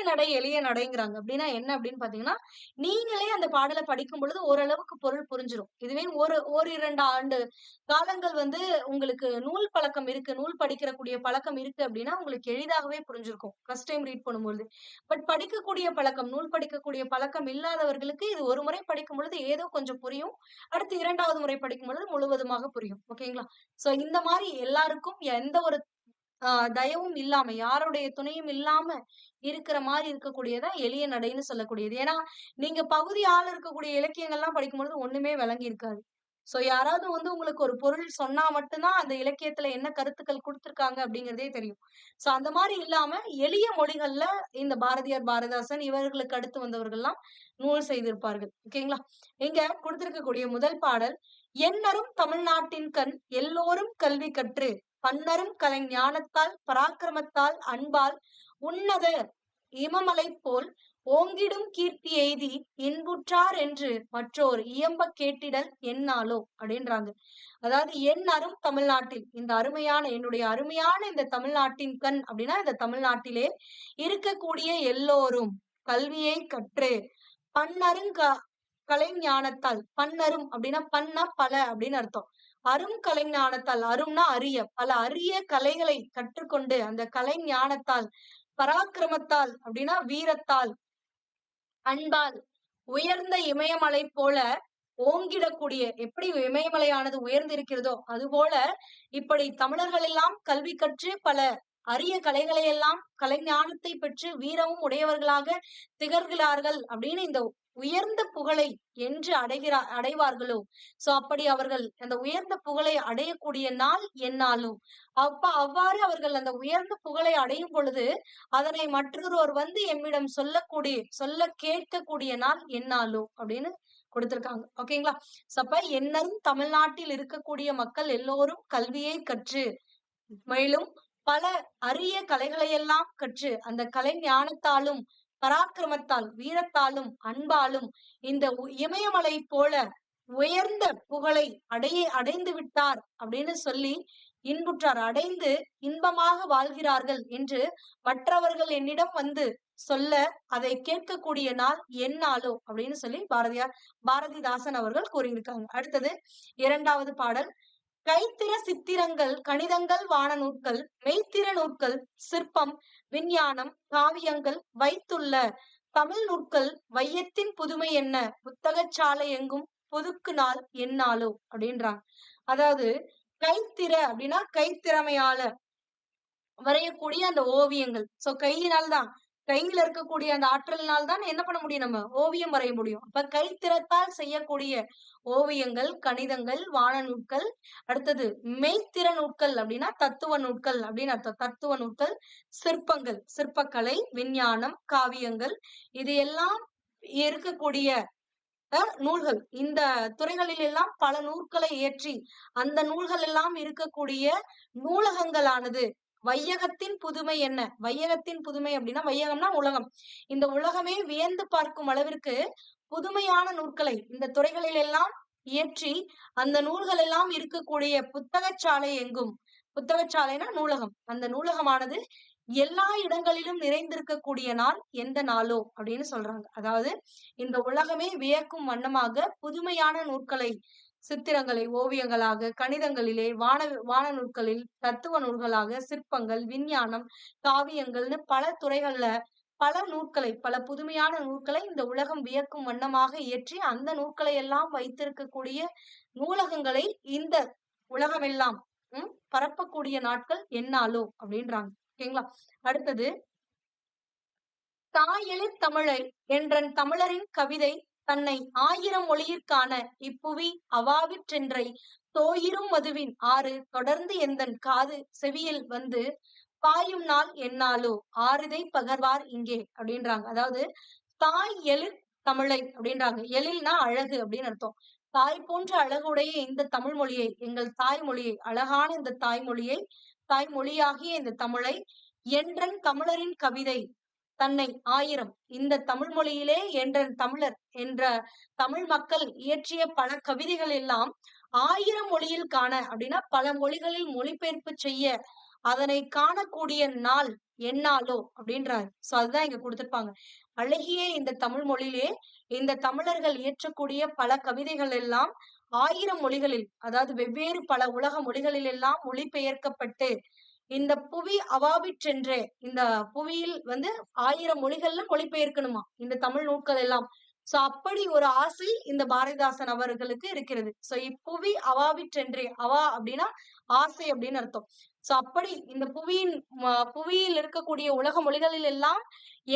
நடைங்கிறாங்க. அப்படின்னா என்ன அப்படின்னு பாத்தீங்கன்னா, நீங்களே அந்த பாடலை படிக்கும் பொழுது ஓரளவுக்கு பொருள் புரிஞ்சிடும். இதுவே ஒரு 2 ஆண்டு காலங்கள் வந்து உங்களுக்கு நூல் பழக்கம் இருக்கு, நூல் படிக்கக்கூடிய பழக்கம் இருக்கு அப்படின்னா உங்களுக்கு எளிதாகவே புரிஞ்சிருக்கும் ஃபர்ஸ்ட் டைம் ரீட் பண்ணும்பொழுது. பட் படிக்கக்கூடிய பழக்கம், நூல் படிக்கக்கூடிய பழக்கம் இல்லாதவர்களுக்கு இது ஒரு முறை படிக்கும் பொழுது ஏதோ கொஞ்சம் புரியும். அடுத்து 2வது முறை படிக்கும் பொழுது முழுவதுமாக புரியும். ஓகேங்களா? சோ இந்த மாதிரி எல்லாருக்கும் எந்த ஒரு தயவும் இல்லாம, யாருடைய துணையும் இல்லாம இருக்கிற மாதிரி இருக்கக்கூடியதா எளிய நடைன்னு சொல்லக்கூடியது. ஏன்னா நீங்க பகுதி ஆள் இருக்கக்கூடிய இலக்கியங்கள்லாம் படிக்கும்பொழுது ஒண்ணுமே விளங்கி இருக்காது. சோ யாராவது வந்து உங்களுக்கு ஒரு பொருள் சொன்னா மட்டும்தான் அந்த இலக்கியத்துல என்ன கருத்துக்கள் கொடுத்திருக்காங்க அப்படிங்கறதே தெரியும். சோ அந்த மாதிரி இல்லாம எளிய மொழிகள்ல இந்த பாரதியார், பாரதிதாசன் இவர்களுக்கு அடுத்து வந்தவர்கள்லாம் நூல் செய்திருப்பார்கள். ஓகேங்களா? இங்க கொடுத்திருக்கக்கூடிய முதல் பாடல், எண்ணரும் தமிழ்நாட்டின் கண் எல்லோரும் கல்வி கற்று பன்னரும் கலை ஞானத்தால் பராக்கிரமத்தால் அன்பால் உன்னத இமமலை போல் ஓங்கிடும் கீர்த்தி எய்தி இன்புற்றார் என்று மற்றோர் இயம்ப கேட்டிடல் என்னாலோ அப்படின்றாங்க. அதாவது என் அரும் தமிழ்நாட்டில், இந்த அருமையான என்னுடைய அருமையான இந்த தமிழ்நாட்டின் கண் அப்படின்னா இந்த தமிழ்நாட்டிலே இருக்கக்கூடிய எல்லோரும் கல்வியை கற்று பன்னருங்க கலை ஞானத்தால், பன்னரும் அப்படின்னா பன்னா பல அப்படின்னு அர்த்தம். அரும் கலை ஞானத்தால், அரும்னா அரிய, பல அரிய கலைகளை கற்றுக்கொண்டு அந்த கலை ஞானத்தால், பராக்கிரமத்தால் அப்படின்னா வீரத்தால், அன்பால் உயர்ந்த இமயமலை போல ஓங்கிடக்கூடிய, எப்படி இமயமலையானது உயர்ந்து இருக்கிறதோ அதுபோல இப்படி தமிழர்கள் எல்லாம் கல்வி கற்று பல அரிய கலைகளை எல்லாம் கலைஞானத்தை பெற்று வீரமும் உடையவர்களாக திகழ்கிறார்கள் அப்படின்னு இந்த உயர்ந்த புகழை என்று அடைவார்களோ, சோ அப்படி அவர்கள் அந்த உயர்ந்த புகழை அடையக்கூடிய நாள் என்னாலும், அவ்வாறு அவர்கள் அந்த உயர்ந்த புகழை அடையும் பொழுது அதனை மற்றொருவர் வந்து எம்மிடம் சொல்ல கேட்கக்கூடிய நாள் என்னாலோ அப்படின்னு கொடுத்திருக்காங்க. ஓகேங்களா? அப்ப எண்ணரும் தமிழ்நாட்டில் இருக்கக்கூடிய மக்கள் எல்லோரும் கல்வியை கற்று மேலும் பல அரிய கலைகளை எல்லாம் கற்று அந்த கலை ஞானத்தாலும் பராக்கிரமத்தால் வீரத்தாலும் அன்பாலும் இந்த இமயமலை போல உயர்ந்த புகழை அடைந்து விட்டார் அப்படின்னு சொல்லி இன்புற்றார், அடைந்து இன்பமாக வாழ்கிறார்கள் என்று மற்றவர்கள் என்னிடம் வந்து சொல்ல அதை கேட்கக்கூடிய நாள் என்னாலோ அப்படின்னு சொல்லி பாரதிதாசன் அவர்கள் கூறியிருக்காங்க. அடுத்தது 2வது பாடல், கைத்திற சித்திரங்கள், கணிதங்கள், வான நூட்கள், மெய்த்திற நூட்கள், சிற்பம், விஞ்ஞானம், காவியங்கள் வைத்துள்ள தமிழ் நூட்கள் வையத்தின் புதுமை என்ன? புத்தகச் சாலை எங்கும் புதுக்கு நாள் எந்நாளோ அப்படின்றாங்க. அதாவது கைத்திற அப்படின்னா கைத்திறமையால வரையக்கூடிய அந்த ஓவியங்கள். சோ கையினால் தான், கையில இருக்கக்கூடிய அந்த ஆற்றலினால் தான் என்ன பண்ண முடியும், நம்ம ஓவியம் வரைய முடியும். அப்ப கைத்திறத்தால் செய்யக்கூடிய ஓவியங்கள், கணிதங்கள், வான நூட்கள். அடுத்தது மெய்த்திற நூட்கள் அப்படின்னா தத்துவ நூட்கள் அப்படின்னு அர்த்தம். தத்துவ நூட்கள், சிற்பங்கள், சிற்பக்கலை, விஞ்ஞானம், காவியங்கள், இது எல்லாம் இருக்கக்கூடிய நூல்கள். இந்த துறைகளில் எல்லாம் பல நூல்களை இயற்றி அந்த நூல்கள் எல்லாம் இருக்கக்கூடிய நூலகங்களானது வையகத்தின் புதுமை என்ன? வையகத்தின் புதுமை அப்படின்னா, வையகம்னா உலகம். இந்த உலகமே வியந்து பார்க்கும் அளவிற்கு புதுமையான நூல்களை இந்த துறைகளில் எல்லாம் இயற்றி அந்த நூல்கள் எல்லாம் இருக்கக்கூடிய புத்தகச்சாலை எங்கும், புத்தகச்சாலைனா நூலகம், அந்த நூலகமானது எல்லா இடங்களிலும் நிறைந்திருக்கக்கூடிய நாள் எந்த நாளோ அப்படின்னு சொல்றாங்க. அதாவது இந்த உலகமே வியக்கும் வண்ணமாக புதுமையான நூல்களை, சித்திரங்களை ஓவியங்களாக, கணிதங்களிலே, வான நூல்களில், தத்துவ நூல்களாக, சிற்பங்கள், விஞ்ஞானம், காவியங்கள்னு பல துறைகள்ல பல நூல்களை, பல புதுமையான நூல்களை இந்த உலகம் வியக்கும் வண்ணமாக இயற்றி அந்த நூல்களை எல்லாம் வைத்திருக்கக்கூடிய நூலகங்களை இந்த உலகமெல்லாம் பரப்பக்கூடிய நாட்கள் எந்நாளோ அப்படின்றாங்க. ஓகேங்களா? அடுத்தது தாயெழிற் தமிழை என்றன் தமிழரின் கவிதை தன்னை 1000 மொழியிற்கான இப்புவி அவாவிற்றென்றை தோயிரும் மதுவின் ஆறு தொடர்ந்து எந்தன் காது செவியில் வந்து பாயும் நாள் எந்நாளோ ஆறுதை பகர்வார் இங்கே அப்படின்றாங்க. அதாவது தாய் எழிற் தமிழை அப்படின்றாங்க. எழில்னா அழகு அப்படின்னு அர்த்தம். தாய் போன்ற அழகுடைய இந்த தமிழ் மொழியை, எங்கள் தாய்மொழியை, அழகான இந்த தாய்மொழியை, தாய்மொழியாகிய இந்த தமிழை என்றன் தமிழரின் கவிதை தன்னை 1000 இந்த தமிழ் மொழியிலே என்றன் தமிழர் என்ற தமிழ் மக்கள் இயற்றிய பல கவிதைகள் எல்லாம் 1000 மொழியில் காண அப்படின்னா பல மொழிகளில் மொழிபெயர்ப்பு செய்ய அதனை காணக்கூடிய நாள் எந்நாளோ அப்படின்றாரு. சோ அதுதான் இங்க கொடுத்திருப்பாங்க. அழகிய இந்த தமிழ் மொழியிலே இந்த தமிழர்கள் இயற்றக்கூடிய பல கவிதைகள் எல்லாம் 1000 மொழிகளில், அதாவது வெவ்வேறு பல உலக மொழிகளில் எல்லாம் மொழிபெயர்க்கப்பட்டு இந்த புவி அவாவிற்றென்றே, இந்த புவியில் 1000 மொழிகள்ல மொழிபெயர்க்கணுமா இந்த தமிழ் நூல்கள் எல்லாம். சோ அப்படி ஒரு ஆசை இந்த பாரதிதாசன் அவர்களுக்கு இருக்கிறது. சோ இப்புவி அவாவிற்றென்றே, அவா அப்படின்னா ஆசை அப்படின்னு அர்த்தம். சோ அப்படி இந்த புவியில் இருக்கக்கூடிய உலக மொழிகளில் எல்லாம்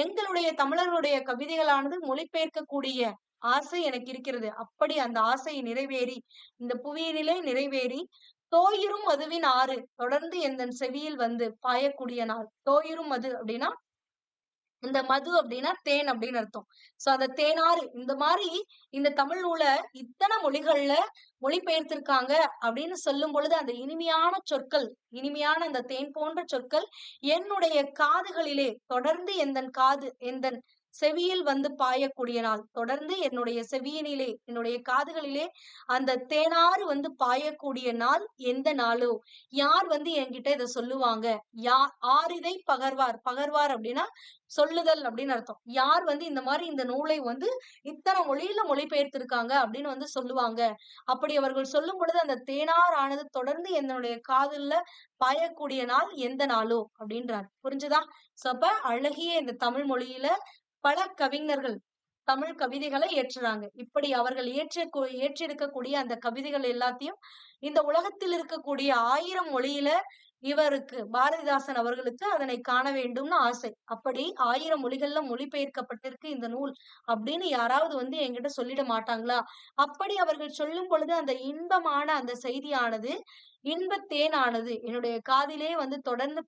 எங்களுடைய தமிழர்களுடைய கவிதைகளானது மொழிபெயர்க்கக்கூடிய ஆசை எனக்கு இருக்கிறது. அப்படி அந்த ஆசை நிறைவேறி இந்த புவியினிலே நிறைவேறி தோயிரும் மதுவின் ஆறு தொடர்ந்து எந்தன் செவியில் வந்து பாயக்கூடிய நாள். தோயிரும் மது அப்படின்னா இந்த மது அப்படின்னா தேன் அப்படின்னு அர்த்தம். சோ அந்த தேனாறு இந்த மாதிரி இந்த தமிழ் நூலை இத்தனை மொழிகள்ல மொழிபெயர்த்திருக்காங்க அப்படின்னு சொல்லும் பொழுது அந்த இனிமையான சொற்கள், இனிமையான அந்த தேன் போன்ற சொற்கள் என்னுடைய காதுகளிலே தொடர்ந்து எந்தன் செவியில் வந்து பாயக்கூடிய நாள். தொடர்ந்து என்னுடைய செவியினிலே, என்னுடைய காதுகளிலே அந்த தேனாறு வந்து பாயக்கூடிய நாள் எந்த நாளோ, யார் என்கிட்ட இதை சொல்லுவாங்க, ஆரிதை பகர்வார். பகர்வார் அப்படின்னா சொல்லுதல் அப்படின்னு அர்த்தம். யார் இந்த மாதிரி இந்த நூலை இத்தனை மொழியில மொழிபெயர்த்திருக்காங்க அப்படின்னு சொல்லுவாங்க. அப்படி அவர்கள் சொல்லும் பொழுது அந்த தேனார் ஆனது தொடர்ந்து என்னுடைய காதுல பாயக்கூடிய நாள் எந்த நாளோ அப்படின்றார். புரிஞ்சுதா? சோ அப்ப அழகிய இந்த தமிழ் மொழியில பல கவிஞர்கள் தமிழ் கவிதைகளை ஏற்றுறாங்க. இப்படி அவர்கள் ஏற்றிருக்கக்கூடிய அந்த கவிதைகள் எல்லாத்தையும் இந்த உலகத்தில் இருக்கக்கூடிய 1000 மொழியில இவருக்கு பாரதிதாசன் அவர்களுக்கு அதனை காண வேண்டும்னு ஆசை. அப்படி 1000 மொழிகள்ல மொழிபெயர்க்கப்பட்டிருக்கு இந்த நூல் அப்படின்னு யாராவது என்கிட்ட சொல்லிட மாட்டாங்களா? அப்படி அவர்கள் சொல்லும் பொழுது அந்த இன்பமான அந்த செய்தியானது, இன்பத் தேனானது என்னுடைய காதிலே தொடர்ந்து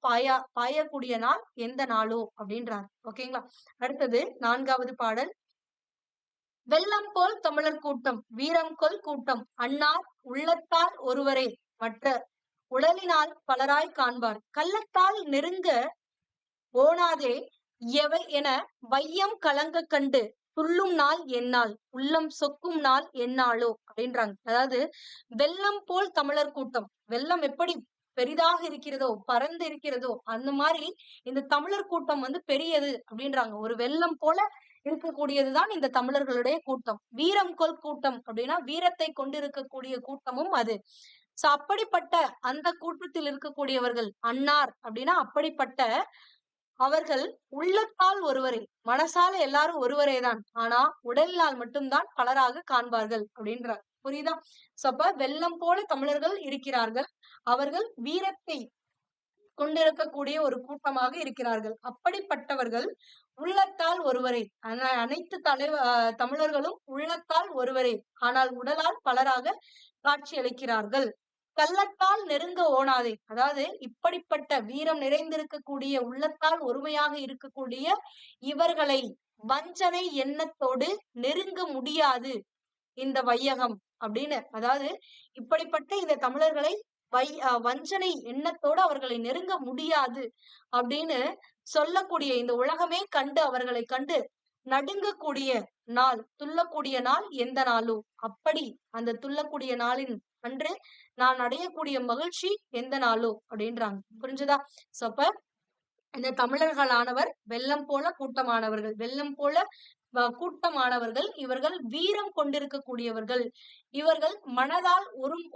பாயக்கூடிய நாள் எந்த நாளோ அப்படின்றார். ஓகேங்களா? அடுத்தது 4வது பாடல். வெள்ளம் போல் தமிழர் கூட்டம், வீரம் கொள் கூட்டம், அன்னார் உள்ளத்தால் ஒருவரே மற்ற உடலினால் பலராய் காண்பார், கள்ளத்தால் நெருங்க ஓனாதே எவை என வையம் கலங்க கண்டு துள்ளும் நாள் எந்நாள், உள்ளம் சொக்கும் நாள் எந்நாளோ அப்படின்றாங்க. அதாவது வெள்ளம் போல் தமிழர் கூட்டம், வெள்ளம் எப்படி பெரிதாக இருக்கிறதோ, பறந்து இருக்கிறதோ, அந்த மாதிரி இந்த தமிழர் கூட்டம் பெரியது அப்படின்றாங்க. ஒரு வெள்ளம் போல இருக்கக்கூடியதுதான் இந்த தமிழர்களுடைய கூட்டம். வீரம் கொள் கூட்டம் அப்படின்னா வீரத்தை கொண்டிருக்கக்கூடிய கூட்டமும் அது. சோ அப்படிப்பட்ட அந்த கூட்டத்தில் இருக்கக்கூடியவர்கள் அன்னார் அப்படின்னா அப்படிப்பட்ட அவர்கள் உள்ளத்தால் ஒருவரே, மனசால எல்லாரும் ஒருவரே தான். ஆனா உடலினால் மட்டும்தான் பலராக காண்பார்கள் அப்படின்றார். புரியுதா? சோ அப்ப வெள்ளம் போல தமிழர்கள் இருக்கிறார்கள். அவர்கள் வீரத்தை கொண்டிருக்கக்கூடிய ஒரு கூட்டமாக இருக்கிறார்கள். அப்படிப்பட்டவர்கள் உள்ளத்தால் ஒருவரே. அனைத்து தமிழர்களும் உள்ளத்தால் ஒருவரே. ஆனால் உடலால் பலராக காட்சியளிக்கிறார்கள். கள்ளத்தால் நெருங்க ஓனாதே. அதாவது இப்படிப்பட்ட வீரம் நிறைந்திருக்கக்கூடிய உள்ளத்தால் ஒருமையாக இருக்கக்கூடிய இவர்களை வஞ்சனை எண்ணத்தோடு நெருங்க முடியாது இந்த வையகம் அப்படின்னு. அதாவது இப்படிப்பட்ட இந்த தமிழர்களை வஞ்சனை எண்ணத்தோடு அவர்களை நெருங்க முடியாது அப்படின்னு சொல்லக்கூடிய இந்த உலகமே கண்டு அவர்களை கண்டு நடுங்கக்கூடிய நாள், துள்ளக்கூடிய நாள் எந்த நாளோ அப்படி அந்த துள்ளக்கூடிய நாளின் அன்று நான் அடையக்கூடிய மகிழ்ச்சி எந்த நாளோ அப்படின்றாங்க. புரிஞ்சுதா? சோ அப்ப இந்த தமிழர்களானவர் வெள்ளம் போல கூட்டமானவர்கள், வெள்ளம் போல கூட்டமானவர்கள். இவர்கள் வீரம் கொண்டிருக்கக்கூடியவர்கள். இவர்கள் மனதால்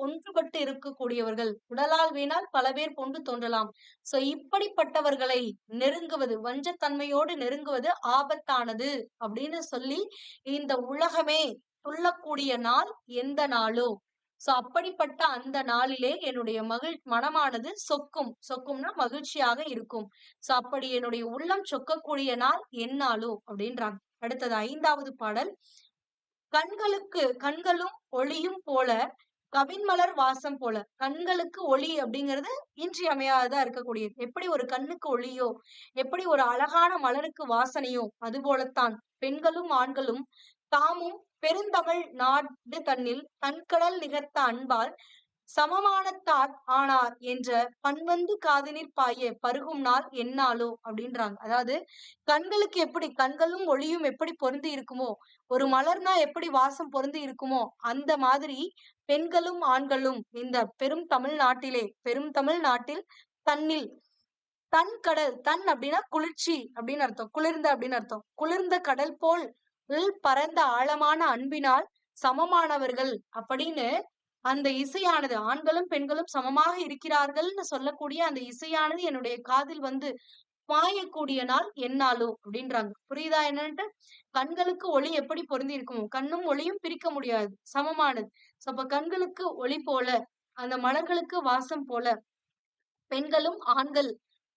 ஒன்றுபட்டு இருக்கக்கூடியவர்கள். உடலால் வேணால் பல பேர் கொண்டு தோன்றலாம். சோ இப்படிப்பட்டவர்களை நெருங்குவது, வஞ்சத்தன்மையோடு நெருங்குவது ஆபத்தானது அப்படின்னு சொல்லி இந்த உலகமே துள்ளக்கூடிய நாள் எந்த நாளோ. சோ அப்படிப்பட்ட அந்த நாளிலே என்னுடைய மனமானது சொக்கும்னா மகிழ்ச்சியாக இருக்கும். சோ அப்படி என்னுடைய உள்ளம் சொக்கக்கூடிய நாள் எந்நாளோ அப்படின்றாங்க. அடுத்தது 5வது பாடல். கண்களும் ஒளியும் போல கவின்மலர் வாசம் போல. கண்களுக்கு ஒளி அப்படிங்கிறது இன்றியமையாததா இருக்கக்கூடியது. எப்படி ஒரு கண்ணுக்கு ஒளியோ, எப்படி ஒரு அழகான மலருக்கு வாசனையோ, அது போலத்தான் பெண்களும் ஆண்களும் தாமும் பெருந்தமிழ் நாடு தன்னில் தன்கடல் நிகர்த்த அன்பால் சமமானத்தார் ஆனார் என்ற பண்வந்து காதினிற் பாய பருகும் நாள் எந்நாளோ அப்படின்றாங்க. அதாவது கண்களுக்கு எப்படி கண்களும் ஒளியும் எப்படி பொருந்தி இருக்குமோ, ஒரு மலர்னா எப்படி வாசம் பொருந்தி இருக்குமோ, அந்த மாதிரி பெண்களும் ஆண்களும் இந்த பெரும் தமிழ்நாட்டில் தன்னில் தன் கடல், தன் அப்படின்னா குளிர்ச்சி அப்படின்னு அர்த்தம், குளிர்ந்த அப்படின்னு அர்த்தம். குளிர்ந்த கடல் போல் பரந்த ஆழமான அன்பினால் சமமானவர்கள் அப்படின்னு அந்த இசையானது ஆண்களும் பெண்களும் சமமாக இருக்கிறார்கள்னு சொல்லக்கூடிய அந்த இசையானது என்னுடைய காதில் வந்து பாயக்கூடிய நாள் எந்நாளோ அப்படின்றாங்க. புரியுதா என்னன்ட்டு? கண்களுக்கு ஒளி எப்படி பொருந்தி இருக்குமோ, கண்ணும் ஒளியும் பிரிக்க முடியாது, சமமானது. அப்ப கண்களுக்கு ஒளி போல, அந்த மலர்களுக்கு வாசம் போல, பெண்களும் ஆண்கள்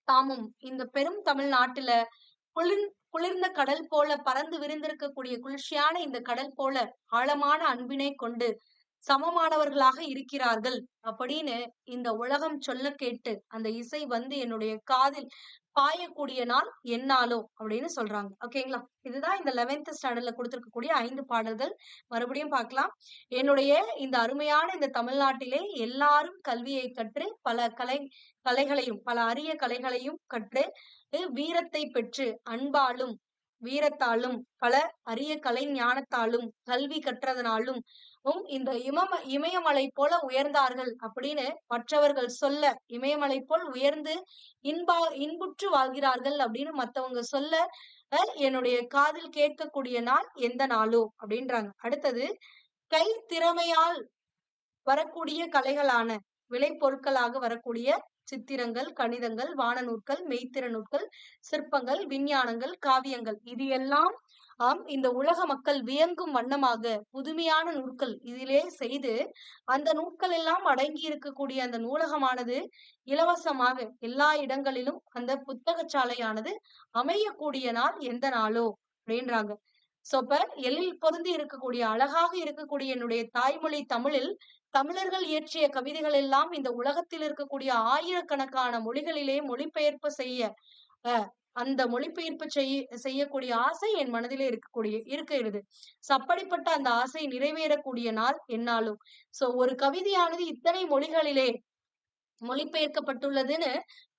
தாமும் இந்த பெரும் தமிழ்நாட்டுல குளிர்ந்த கடல் போல பறந்து விரிந்திருக்கக்கூடிய குளிர்ச்சியான இந்த கடல் போல ஆழமான அன்பினை கொண்டு சமமானவர்களாக இருக்கிறார்கள் அப்படின்னு இந்த உலகம் சொல்ல கேட்டு அந்த இசை வந்து என்னுடைய காதில் பாயக்கூடிய நாள் எந்நாளோ அப்படின்னு சொல்றாங்க. ஓகேங்களா? இதுதான் இந்த 11th ஸ்டாண்டர்ட்ல கொடுத்திருக்கக்கூடிய 5 பாடல்கள். மறுபடியும் பார்க்கலாம். என்னுடைய இந்த அருமையான இந்த தமிழ்நாட்டிலே எல்லாரும் கல்வியை கற்று பல கலைகளையும் பல அரிய கலைகளையும் கற்று வீரத்தை பெற்று அன்பாலும் வீரத்தாலும் பல அரிய கலை ஞானத்தாலும் கல்வி கற்றதனாலும் இந்த இமயமலை போல உயர்ந்தார்கள் அப்படின்னு மற்றவர்கள் சொல்ல, இமயமலை போல் உயர்ந்து இன்புற்று வாழ்கிறார்கள் அப்படின்னு மத்தவங்க சொல்ல என்னுடைய காதில் கேட்கக்கூடிய நாள் எந்த நாளோ அப்படின்றாங்க. அடுத்தது கை திறமையால் வரக்கூடிய கலைகளான விளைபொருட்களாக வரக்கூடிய சித்திரங்கள், கணிதங்கள், வானநூற்கள், மெய்த்திற நூற்கள், சிற்பங்கள், விஞ்ஞானங்கள், காவியங்கள், இது எல்லாம் இந்த உலக மக்கள் வியங்கும் வண்ணமாக புதுமையான நூற்கள் இதிலே செய்து அந்த நூற்கள் எல்லாம் அடங்கி இருக்கக்கூடிய அந்த நூலகமானது இலவசமாக எல்லா இடங்களிலும் அந்த புத்தக சாலையானது அமையக்கூடிய நாள் எந்த நாளோ அப்படின்றாங்க. சோ இப்ப எழில் பொருந்தி இருக்கக்கூடிய அழகாக இருக்கக்கூடிய என்னுடைய தாய்மொழி தமிழில் தமிழர்கள் இயற்றிய கவிதைகள் எல்லாம் இந்த உலகத்தில் இருக்கக்கூடிய ஆயிரக்கணக்கான மொழிகளிலே மொழிபெயர்ப்பு செய்ய அந்த மொழிபெயர்ப்பு செய்யக்கூடிய ஆசை என் மனதிலே இருக்கிறது. சோ அப்படிப்பட்ட அந்த ஆசை நிறைவேறக்கூடிய நாள் எந்நாளும். சோ ஒரு கவிதையானது இத்தனை மொழிகளிலே மொழிபெயர்க்கப்பட்டுள்ளதுன்னு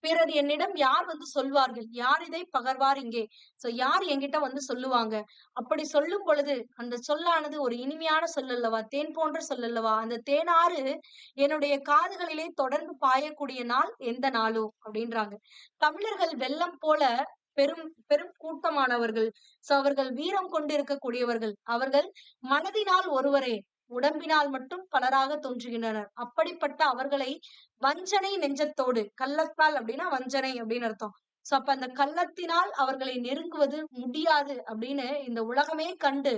பிறர் என்னிடம் யார் வந்து சொல்வார்கள்? யார் இதை பகர்வார் இங்கே? சோ யார் என்கிட்ட வந்து சொல்லுவாங்க? அப்படி சொல்லும் பொழுது அந்த சொல்லானது ஒரு இனிமையான சொல் அல்லவா? தேன் போன்ற சொல் அல்லவா? அந்த தேனாறு என்னுடைய காதுகளிலே தொடர்ந்து பாயக்கூடிய நாள் எந்த நாளோ அப்படின்றாங்க. தமிழர்கள் வெள்ளம் போல பெரும் பெரும் கூட்டமானவர்கள். சோ அவர்கள் வீரம் கொண்டிருக்கக்கூடியவர்கள். அவர்கள் மனதினால் ஒருவரே, உடம்பினால் மட்டும் பலராக தோன்றுகின்றனர். அப்படிப்பட்ட அவர்களை வஞ்சனை நெஞ்சத்தோடு, கள்ளத்தால் அப்படின்னா வஞ்சனை அப்படின்னு அர்த்தம். சோ அப்ப அந்த கள்ளத்தினால் அவர்களை நெருங்குவது முடியாது அப்படின்னு இந்த உலகமே கண்டு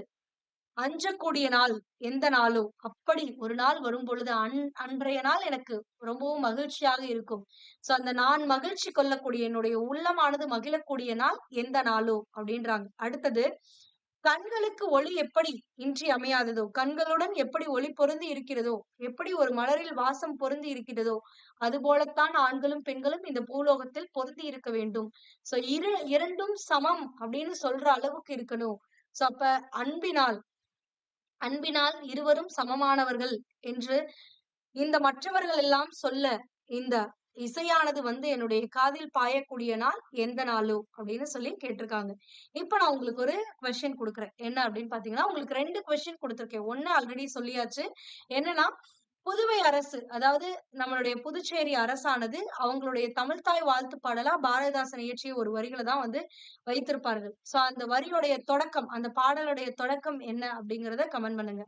அஞ்சக்கூடிய நாள் எந்த நாளோ, அப்படி ஒரு நாள் வரும்பொழுது அன்றைய நாள் எனக்கு ரொம்பவும் மகிழ்ச்சியாக இருக்கும். சோ அந்த நான் மகிழ்ச்சி கொள்ளக்கூடிய என்னுடைய உள்ளமானது மகிழக்கூடிய நாள் எந்த நாளோ அப்படின்றாங்க. அடுத்தது, கண்களுக்கு ஒளி எப்படி இன்றியமையாததோ, கண்களுடன் எப்படி ஒளி பொருந்தி இருக்கிறதோ, எப்படி ஒரு மலரில் வாசம் பொருந்தி இருக்கிறதோ, அது போலத்தான் ஆண்களும் பெண்களும் இந்த பூலோகத்தில் பொருந்தி இருக்க வேண்டும். சோ இரண்டும் சமம் அப்படின்னு சொல்ற அளவுக்கு இருக்கணும். சோ அப்ப அன்பினால் அன்பினால் இருவரும் சமமானவர்கள் என்று இந்த மற்றவர்கள் எல்லாம் சொல்ல, இந்த இசையானது வந்து என்னுடைய காதில் பாயக்கூடிய நாள் எந்த நாளோ அப்படின்னு சொல்லி கேட்டிருக்காங்க. இப்ப நான் உங்களுக்கு ஒரு கொஸ்டின் குடுக்குறேன். என்ன அப்படின்னு பாத்தீங்கன்னா, உங்களுக்கு 2 கொஸ்டின் குடுத்திருக்கேன். 1 ஆல்ரெடி சொல்லியாச்சு. என்னன்னா, புதுவை அரசு, அதாவது நம்மளுடைய புதுச்சேரி அரசானது அவங்களுடைய தமிழ்த்தாய் வாழ்த்து பாடலா பாரதிதாசன் இயற்றிய ஒரு வரிகள தான் வந்து வைத்திருப்பார்கள். சோ அந்த வரியுடைய தொடக்கம், அந்த பாடலுடைய தொடக்கம் என்ன அப்படிங்கிறத கமெண்ட் பண்ணுங்க.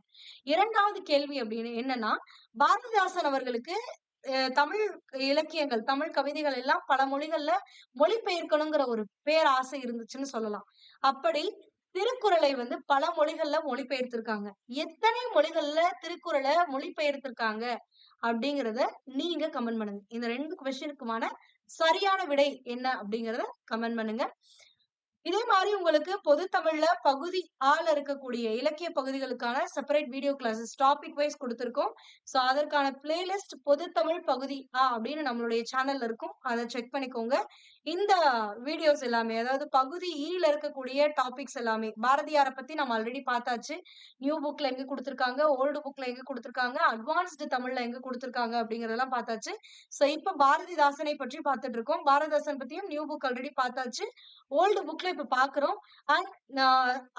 2வது கேள்வி அப்படின்னு என்னன்னா, பாரதிதாசன் அவர்களுக்கு தமிழ் இலக்கியங்கள், தமிழ் கவிதைகள் எல்லாம் பல மொழிகள்ல மொழிபெயர்க்கணுங்கிற ஒரு பேராசை இருந்துச்சுன்னு சொல்லலாம். அப்படி திருக்குறளை வந்து பல மொழிகள்ல மொழிபெயர்த்திருக்காங்க. எத்தனை மொழிகள்ல திருக்குறள மொழிபெயர்த்திருக்காங்க அப்படிங்கிறத நீங்க கமெண்ட் பண்ணுங்க. இந்த 2 கொஸ்டினுக்குமான சரியான விடை என்ன அப்படிங்கிறத கமெண்ட் பண்ணுங்க. இதே மாதிரி உங்களுக்கு பொது தமிழ்ல பகுதி ஆல இருக்கக்கூடிய இலக்கிய பகுதிகளுக்கான separate video classes topic wise கொடுத்திருக்கோம். சோ அதற்கான பிளேலிஸ்ட் பொது தமிழ் பகுதி அப்படின்னு நம்மளுடைய சேனல்ல இருக்கும். அதை செக் பண்ணிக்கோங்க. இந்த வீடியோஸ் எல்லாமே, அதாவது பகுதி ஈல இருக்கக்கூடிய டாபிக்ஸ் எல்லாமே, பாரதியாரை பத்தி நம்ம ஆல்ரெடி பார்த்தாச்சு. நியூ புக்ல எங்க கொடுத்திருக்காங்க, ஓல்டு புக்ல எங்க கொடுத்திருக்காங்க, அட்வான்ஸ்டு தமிழ்ல எங்க கொடுத்திருக்காங்க அப்படிங்கறதெல்லாம் பார்த்தாச்சு. சோ இப்ப பாரதிதாசனை பற்றி பார்த்துட்டு இருக்கோம். பாரதிதாசன் பத்தியும் நியூ புக் ஆல்ரெடி பார்த்தாச்சு. ஓல்டு புக்ல இப்ப பாக்குறோம். அண்ட்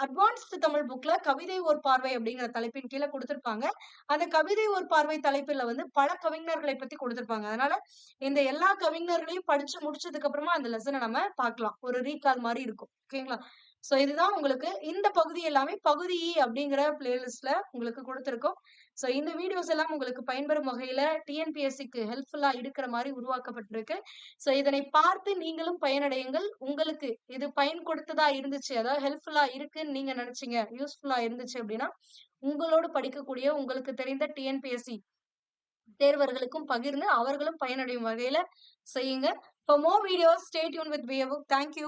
அட்வான்ஸ்டு தமிழ் புக்ல கவிதை ஒரு பார்வை அப்படிங்கிற தலைப்பின் கீழே கொடுத்திருப்பாங்க. அந்த கவிதை ஒரு பார்வை தலைப்புல வந்து பல கவிஞர்களை பத்தி கொடுத்திருப்பாங்க. அதனால இந்த எல்லா கவிஞர்களையும் படிச்சு முடிச்சதுக்கு அப்புறமா அந்த லெசனை நம்ம பார்க்கலாம். ஒரு ரீகால் மாதிரி இருக்கும். ஓகேங்களா? சோ இதுதான் உங்களுக்கு இந்த பகுதி எல்லாமே பகுதி இ அப்படிங்கிற பிளேலிஸ்ட்ல உங்களுக்கு கொடுத்திருக்கோம். சோ இந்த வீடியோஸ் எல்லாம் உங்களுக்கு பயன்பெறும் வகையில டிஎன்பிஎஸ்சிக்கு ஹெல்ப்ஃபுல்லா இருக்கிற மாதிரி உருவாக்கப்பட்டிருக்கு. சோ இதனை பார்த்து நீங்களும் பயனடையுங்கள். உங்களுக்கு இது பயன் கொடுத்ததா இருந்துச்சு, அதாவது ஹெல்ப்ஃபுல்லா இருக்குன்னு நீங்க நினைச்சீங்க, யூஸ்ஃபுல்லா இருந்துச்சு அப்படின்னா, உங்களோடு படிக்கக்கூடிய உங்களுக்கு தெரிந்த டிஎன்பிஎஸ்சி தேர்வர்களுக்கும் பகிர்ந்து அவர்களும் பயனடையும் வகையில செய்யுங்க. For more videos, stay tuned with BA Book. Thank you.